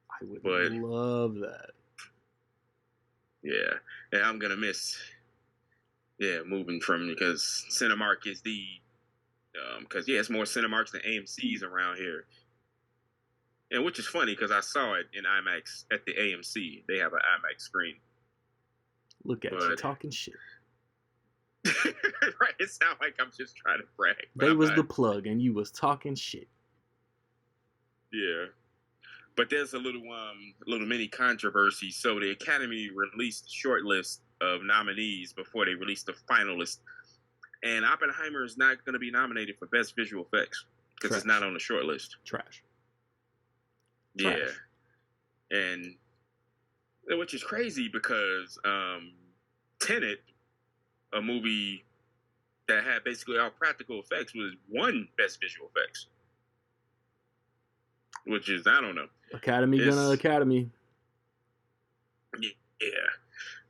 I would love that. Yeah, and I'm gonna miss. Yeah, moving from because Cinemark is the because it's more Cinemarks than AMC's around here, and which is funny because I saw it in IMAX at the AMC. They have an IMAX screen. Look at you talking shit. Right, it sounds like I'm just trying to brag. They was the plug, and you was talking shit. Yeah. But there's a little mini controversy. So the Academy released a short list of nominees before they released the final list. And Oppenheimer is not going to be nominated for Best Visual Effects because it's not on the short list. Trash. Yeah. And which is crazy because Tenet, a movie that had basically all practical effects, won Best Visual Effects. Which is, I don't know. Academy. Yeah.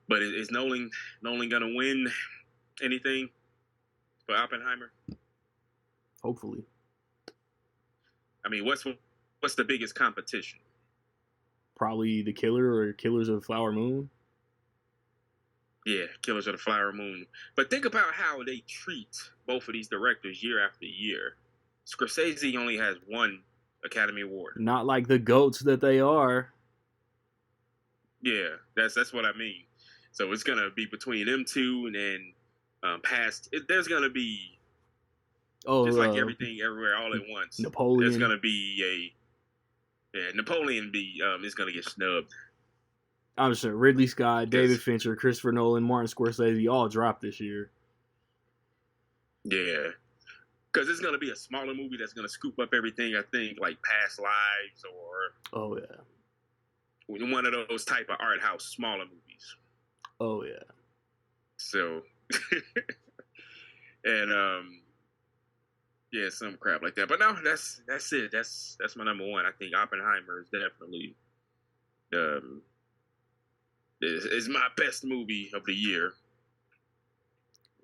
But is Nolan gonna win anything for Oppenheimer? Hopefully. I mean, what's the biggest competition? Probably The Killer or Killers of the Flower Moon. Yeah, Killers of the Flower Moon. But think about how they treat both of these directors year after year. Scorsese only has 1 Academy Award. Not like the GOATs that they are. Yeah, that's what I mean. So it's gonna be between them two, and then there's gonna be just like Everything Everywhere All at Once. Napoleon. There's gonna be Napoleon is gonna get snubbed. I'm sure Ridley Scott, David Fincher, Christopher Nolan, Martin Scorsese all dropped this year. Yeah. Because it's going to be a smaller movie that's going to scoop up everything, I think, like Past Lives one of those type of art house smaller movies. Oh yeah. So, and yeah, some crap like that. But no, that's it. That's my number one. I think Oppenheimer is definitely is my best movie of the year.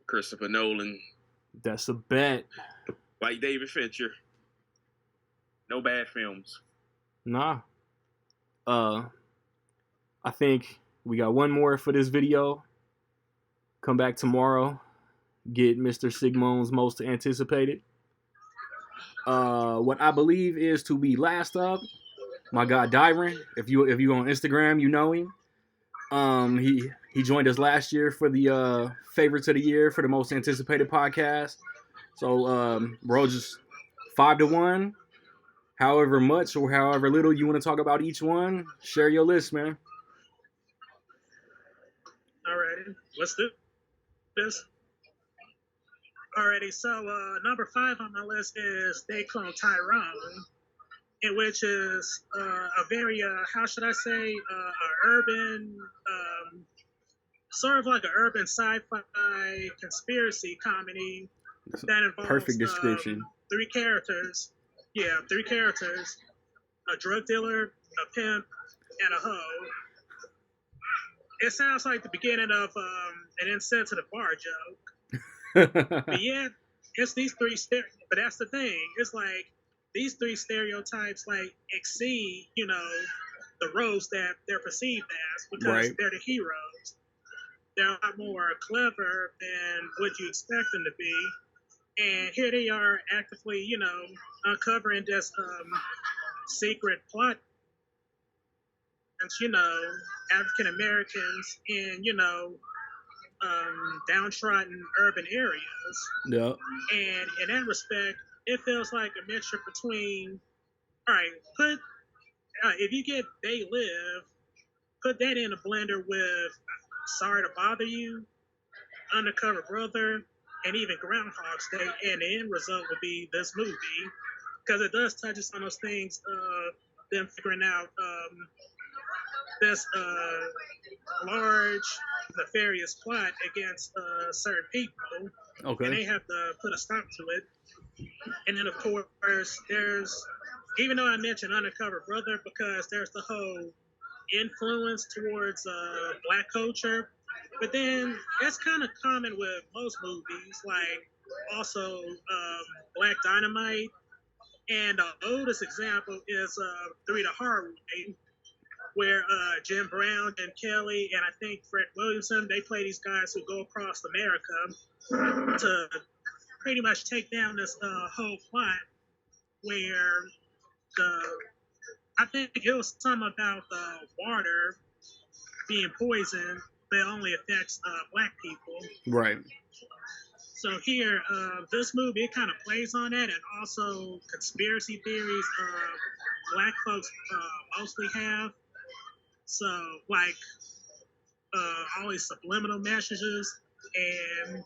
Christopher Nolan. That's a bet. Like David Fincher. No bad films. Nah. I think we got one more for this video. Come back tomorrow. Get Mr. Sigmon's most anticipated. What I believe is to be last up, my guy Dyron. If you on Instagram, you know him. He joined us last year for the favorites of the year for the most anticipated podcast. So bro, just 5-1. However much or however little you want to talk about each one, share your list, man. Alrighty, let's do this. Alrighty, so number 5 on my list is They Clone Tyrone, in which is a very, how should I say, a urban, sort of like an urban sci-fi conspiracy comedy that involves Perfect description. 3 characters. Yeah, 3 characters: a drug dealer, a pimp, and a hoe. It sounds like the beginning of an insensitive bar joke. But yeah, it's these 3 but that's the thing. It's like these 3 stereotypes like exceed, the roles that they're perceived as, because they're the heroes. They're a lot more clever than what you expect them to be. And here they are actively, uncovering this secret plot against, African Americans in, downtrodden urban areas. Yeah. And in that respect, it feels like a mixture between, all right, if you get They Live, put that in a blender with Sorry to Bother You, Undercover Brother, and even Groundhog's Day, and the end result would be this movie, because it does touch on those things of them figuring out this large, nefarious plot against certain people, Okay. and they have to put a stop to it. And then, of course, there's, even though I mentioned Undercover Brother, because there's the whole influence towards black culture, but then that's kind of common with most movies, like also Black Dynamite. And the oldest example is Three the Hard Way, where Jim Brown and Kelly and I think Fred Williamson, they play these guys who go across America to pretty much take down this whole plot, where I think it was something about the water being poisoned, but it only affects black people. Right. So here, this movie, it kind of plays on that, and also conspiracy theories black folks mostly have. So, like, all these subliminal messages, and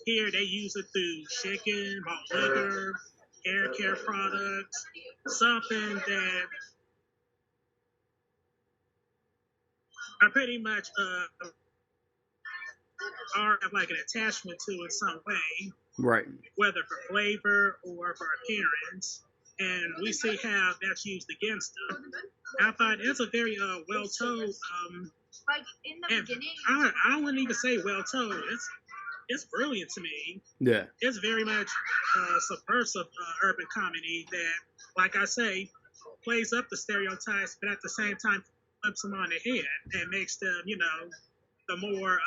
here they use it through chicken, malt liquor, hair care products, something that are pretty much have like an attachment to in some way, Right. whether for flavor or for appearance, and we see how that's used against them. I thought it's a very well told. Like in the beginning, I wouldn't even say well told. It's brilliant to me. Yeah. It's very much subversive urban comedy that, like I say, plays up the stereotypes, but at the same time flips them on their head and makes them, the more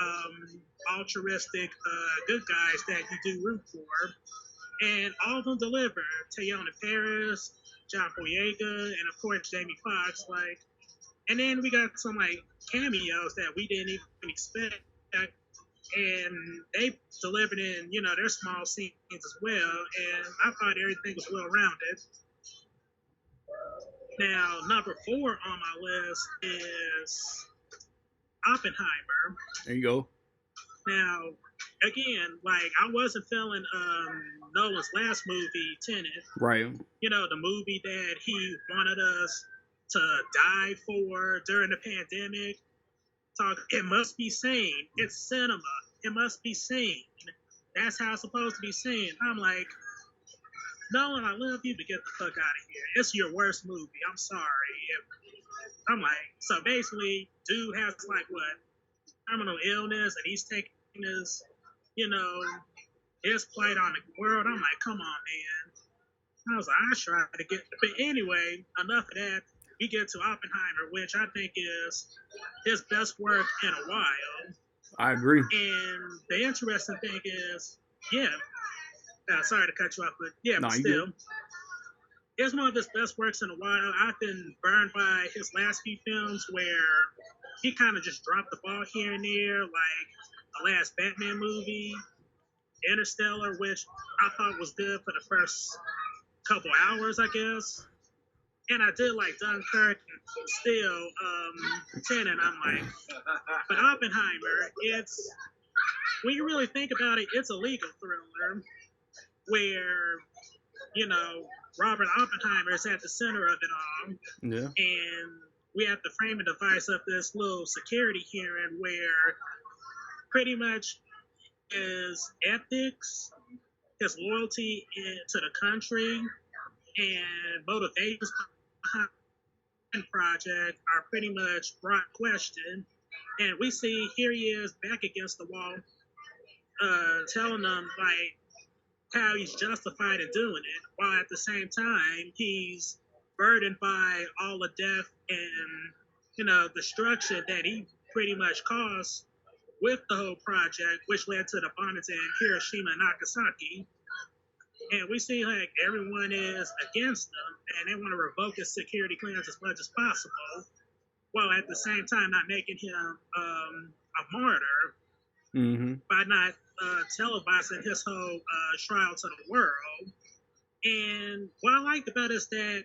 altruistic good guys that you do root for. And all of them deliver. Teyonah Parris, John Boyega, and of course Jamie Foxx. Like, and then we got some like cameos that we didn't even expect, and they delivered in their small scenes as well. And I thought everything was well rounded. Now, number 4 on my list is Oppenheimer. There you go. Now, again, like I wasn't feeling Nolan's last movie, Tenet. Right. The movie that he wanted us to die for during the pandemic. Talk, it must be seen. It's cinema. It must be seen. That's how it's supposed to be seen. I'm like, Nolan, I love you, but get the fuck out of here. It's your worst movie. I'm sorry. I'm like, so basically, dude has like what, terminal illness, and he's taking his, you know, his plight on the world. I'm like, come on, man. I was like, I tried to get, but anyway, enough of that. We get to Oppenheimer, which I think is his best work in a while. I agree. And the interesting thing is, yeah, sorry to cut you off, but yeah, No, but you still, good. it's one of his best works in a while. I've been burned by his last few films where he kind of just dropped the ball here and there, like the last Batman movie, Interstellar, which I thought was good for the first couple hours, I guess. And I did like Dunkirk and still Tenet, I'm like, but Oppenheimer, it's, when you really think about it, it's a legal thriller where, you know, Robert Oppenheimer is at the center of it all. Yeah. And we have the framing device of this little security hearing where pretty much his ethics, his loyalty to the country, and motivations behind the project are pretty much brought question. And we see here he is back against the wall, telling them like how he's justified in doing it, while at the same time he's burdened by all the death and, you know, destruction that he pretty much caused with the whole project, which led to the bombings in Hiroshima and Nagasaki. And we see like everyone is against him and they want to revoke his security clearance as much as possible, while at the same time not making him a martyr by not televising his whole trial to the world. And what I liked about it is that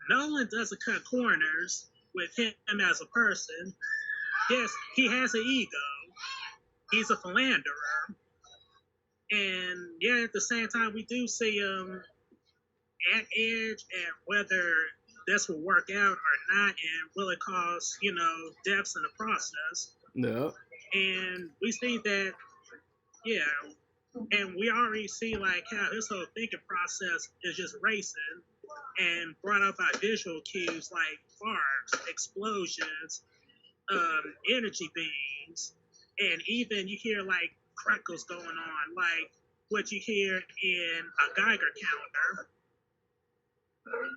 Nolan doesn't cut corners with him as a person. Yes, he has an ego. He's a philanderer. And yeah, at the same time, we do see him at edge at whether this will work out or not, and will it cause, you know, deaths in the process. Yeah. And we see that, yeah, and we already see like how his whole thinking process is just racing and brought up by visual cues like fires, explosions, energy beams, and even you hear like crackles going on, like what you hear in a Geiger counter.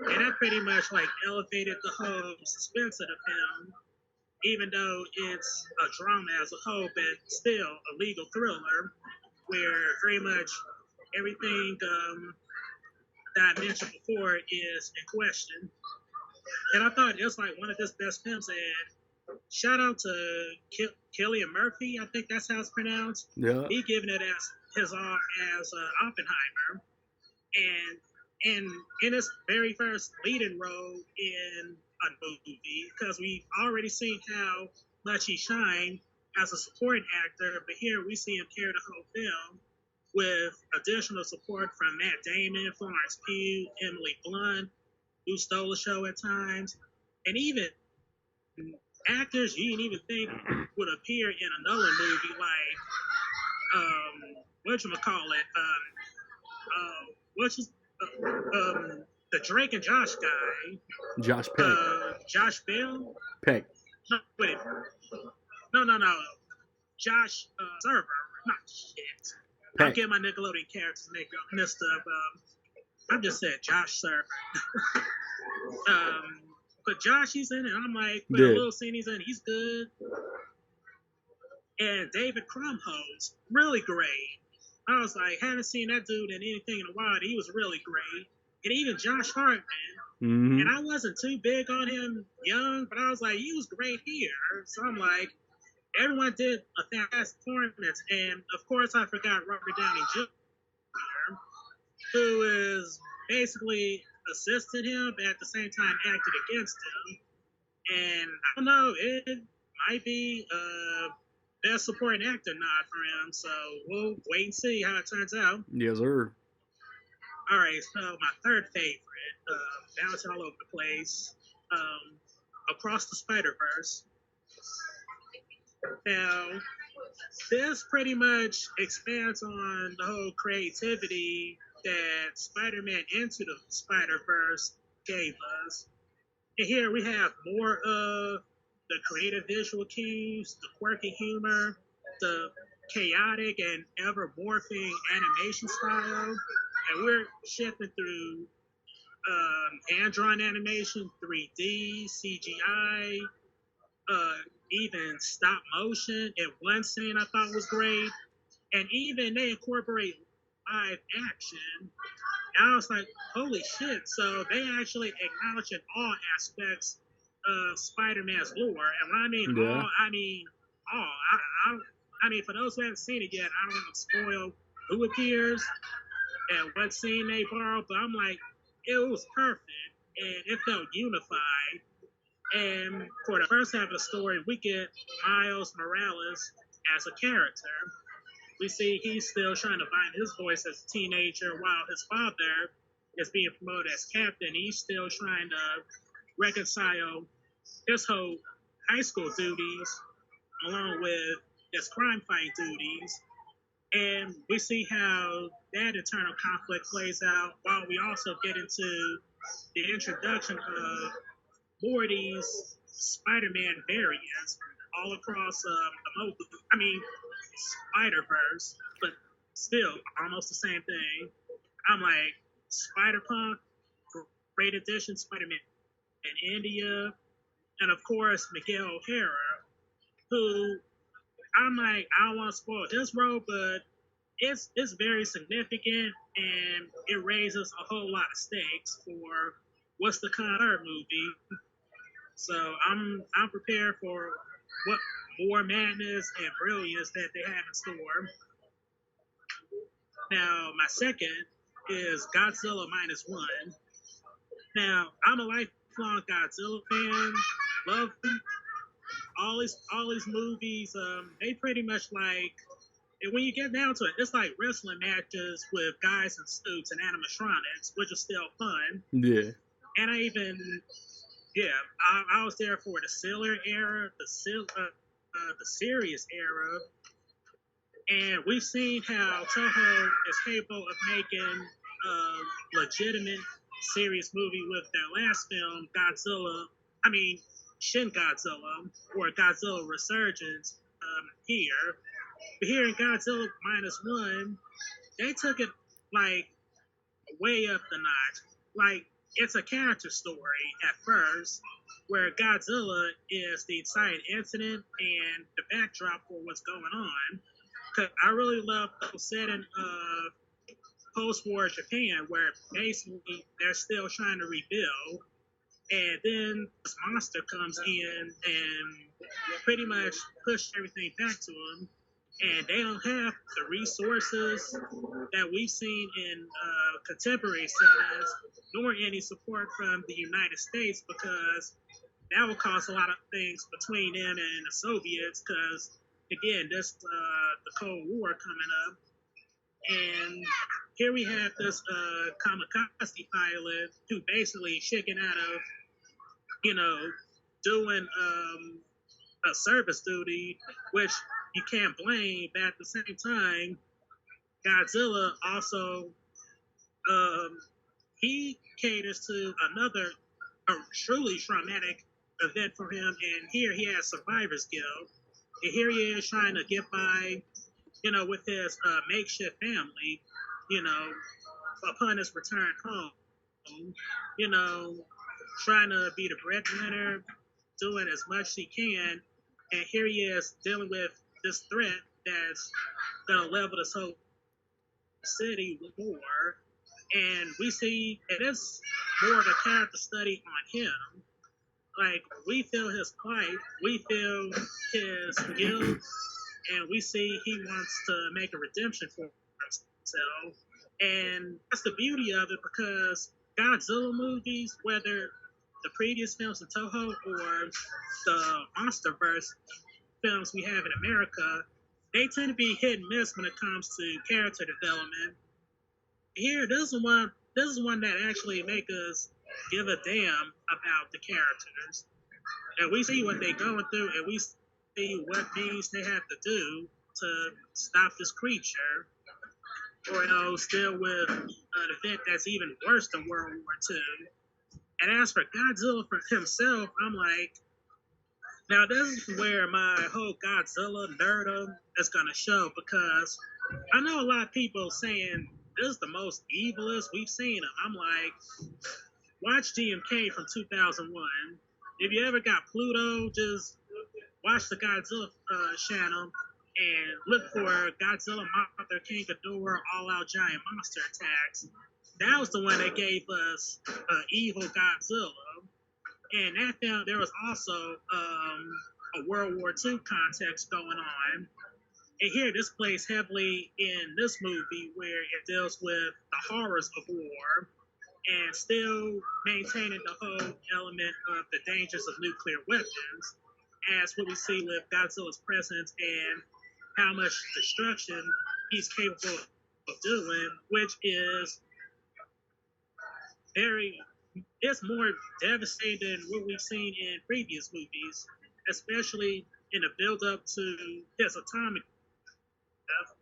And that pretty much like elevated the whole suspense of the film, even though it's a drama as a whole, but still a legal thriller where very much everything that I mentioned before is in question. And I thought it was like one of his best films. And shout out to Cillian Murphy, I think that's how it's pronounced. Yeah. He giving it as his all as Oppenheimer, and in his very first leading role in a movie, because we've already seen how much he shined as a supporting actor, but here we see him carry the whole film with additional support from Matt Damon, Florence Pugh, Emily Blunt, who stole the show at times, and even actors you didn't even think would appear in a Nolan movie, like whatchamacallit, the Drake and Josh guy. Josh Peck. Josh Bell? Peck. No, wait. No. Josh Server. Not shit. Peck. I'm getting my Nickelodeon characters mixed up. I just said Josh Server. But Josh, he's in it. I'm like, for the little scene he's in, he's good. And David Krumholtz, really great. I was like, haven't seen that dude in anything in a while. He was really great. And even Josh Hartman. Mm-hmm. And I wasn't too big on him young, but I was like, he was great here. So I'm like, everyone did a fantastic performance. And of course, I forgot Robert Downey Jr., who is basically assisted him, but at the same time acted against him. And I don't know, it might be best supporting actor nod for him. So we'll wait and see how it turns out. Yes, sir. All right, so my third favorite, bouncing all over the place. Across the Spider-Verse. Now, this pretty much expands on the whole creativity that Spider-Man Into the Spider-Verse gave us. And here we have more of the creative visual cues, the quirky humor, the chaotic and ever morphing animation style. And we're shifting through hand-drawn animation, 3D, CGI, even stop motion. In one scene I thought was great. And even they incorporate live action. And I was like, holy shit. So they actually acknowledge in all aspects of Spider-Man's lore. And when I mean all, I mean all. I mean, for those who haven't seen it yet, I don't want to spoil who appears and what scene they borrow, but I'm like, it was perfect. And it felt unified. And for the first half of the story, we get Miles Morales as a character. We see he's still trying to find his voice as a teenager while his father is being promoted as captain. He's still trying to reconcile his whole high school duties along with his crime fight duties. And we see how that internal conflict plays out while we also get into the introduction of more of these Spider-Man variants all across Spider-Verse, but still almost the same thing. I'm like, Spider-Punk, great addition, Spider-Man in India, and of course Miguel O'Hara, who I'm like, I don't want to spoil his role, but it's very significant and it raises a whole lot of stakes for what's to come in our movie. So I'm prepared for what more madness and brilliance that they have in store. Now, my second is Godzilla Minus One. Now, I'm a lifelong Godzilla fan. Love them. All these movies, they pretty much like, and when you get down to it, it's like wrestling matches with guys in suits and animatronics, which is still fun. Yeah. And I was there for the Silver era, the serious era, and we've seen how Toho is capable of making a legitimate serious movie with their last film, Shin Godzilla, or Godzilla Resurgence, here. But here in Godzilla Minus One, they took it like way up the notch. Like, it's a character story at first, where Godzilla is the inciting incident and the backdrop for what's going on. Cause I really love the setting of post-war Japan, where basically they're still trying to rebuild, and then this monster comes in and pretty much pushes everything back to them. And they don't have the resources that we've seen in contemporary settings, nor any support from the United States, because that will cause a lot of things between them and the Soviets, because, again, this the Cold War coming up. And here we have this kamikaze pilot who basically chicken out of, doing a service duty, which you can't blame, but at the same time, Godzilla also, he caters to another truly traumatic event for him, and here he has survivor's guilt, and here he is trying to get by, with his makeshift family, upon his return home, trying to be the breadwinner, doing as much as he can, and here he is dealing with this threat that's gonna level this whole city with more. And we see it is more of a character study on him. Like, we feel his plight, we feel his guilt, and we see he wants to make a redemption for himself. And that's the beauty of it, because Godzilla movies, whether the previous films in Toho or the MonsterVerse films we have in America, they tend to be hit and miss when it comes to character development. Here, this is one that actually make us give a damn about the characters. And we see what they're going through, and we see what means they have to do to stop this creature, or deal with an event that's even worse than World War II. And as for Godzilla for himself, I'm like, now this is where my whole Godzilla nerdum is gonna show, because I know a lot of people saying this is the most evilest we've seen him. I'm like, watch GMK from 2001. If you ever got Pluto, just watch the Godzilla channel and look for Godzilla Mothra King Ghidorah All Out Giant Monster Attacks. That was the one that gave us evil Godzilla. And that film, there was also a World War II context going on. And here, this plays heavily in this movie where it deals with the horrors of war and still maintaining the whole element of the dangers of nuclear weapons, as what we see with Godzilla's presence and how much destruction he's capable of doing, which is it's more devastating than what we've seen in previous movies, especially in the build-up to his atomic stuff.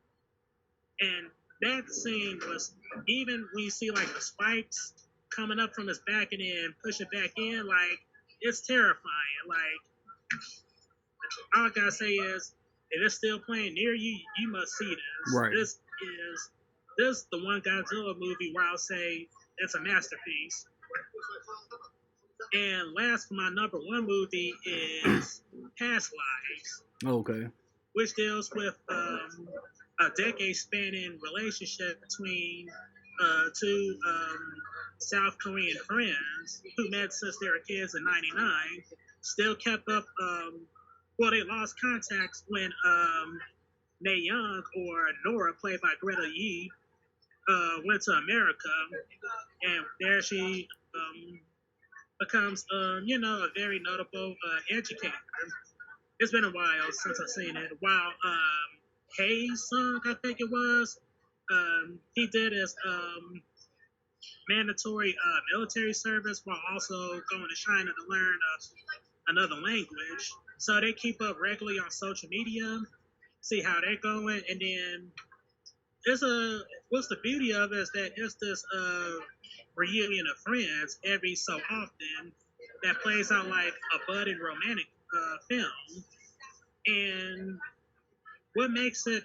And that scene was, even when you see like the spikes coming up from his back and then pushing back in, like, it's terrifying. Like, all I gotta say is, if it's still playing near you, you must see this. Right. This is the one Godzilla movie where I'll say it's a masterpiece. And last, for my number one movie is Past Lives. Okay. Which deals with a decade-spanning relationship between two South Korean friends who met since they were kids in '99. Still kept up. Well, they lost contact when Mae Young, or Nora, played by Greta Yee, went to America, and there she becomes, a very notable educator. It's been a while since I've seen it. While Hayes' song, I think it was, he did his mandatory military service while also going to China to learn another language. So they keep up regularly on social media, see how they're going, and then what's the beauty of it is that it's this reunion of friends every so often that plays out like a budding romantic film. And what makes it,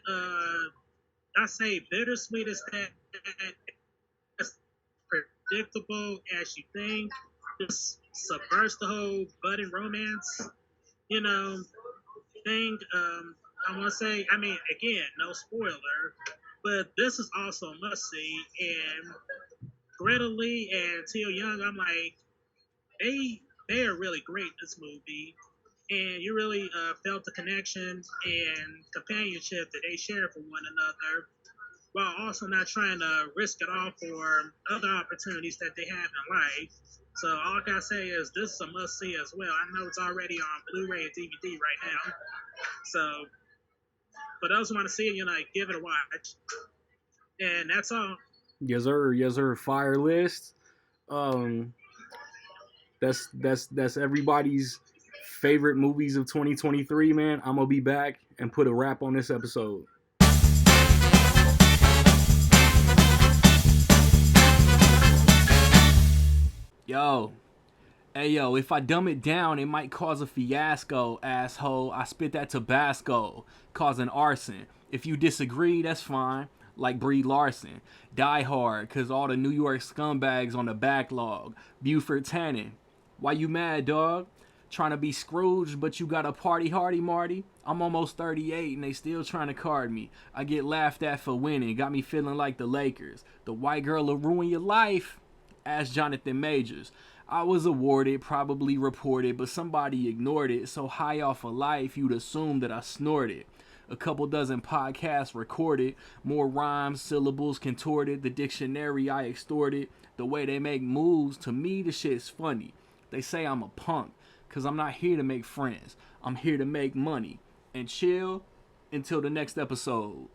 I say, bittersweet is that it's predictable as you think. Just subverts the whole budding romance, thing. I want to say, I mean, again, no spoiler, but this is also a must-see. And Greta Lee and Teal Young, I'm like, they are really great in this movie. And you really felt the connection and companionship that they share for one another, while also not trying to risk it all for other opportunities that they have in life. So all I gotta say is this is a must-see as well. I know it's already on Blu-ray and DVD right now. So, for those who want to see it, give it a watch. And that's all. Yes, sir. Yes, sir. Fire list. That's everybody's favorite movies of 2023, man. I'm gonna be back and put a wrap on this episode. Yo, if I dumb it down, it might cause a fiasco, asshole. I spit that Tabasco, causing arson. If you disagree, that's fine. Like Brie Larson. Die Hard, cause all the New York scumbags on the backlog. Buford Tannen. Why you mad, dog? Trying to be Scrooge, but you got a party hardy, Marty? I'm almost 38 and they still trying to card me. I get laughed at for winning. Got me feeling like the Lakers. The white girl will ruin your life. Ask Jonathan Majors. I was awarded, probably reported, but somebody ignored it. So high off of life, you'd assume that I snorted. A couple dozen podcasts recorded. More rhymes, syllables contorted. The dictionary I extorted. The way they make moves, to me the shit's funny. They say I'm a punk, cause I'm not here to make friends. I'm here to make money. And chill until the next episode.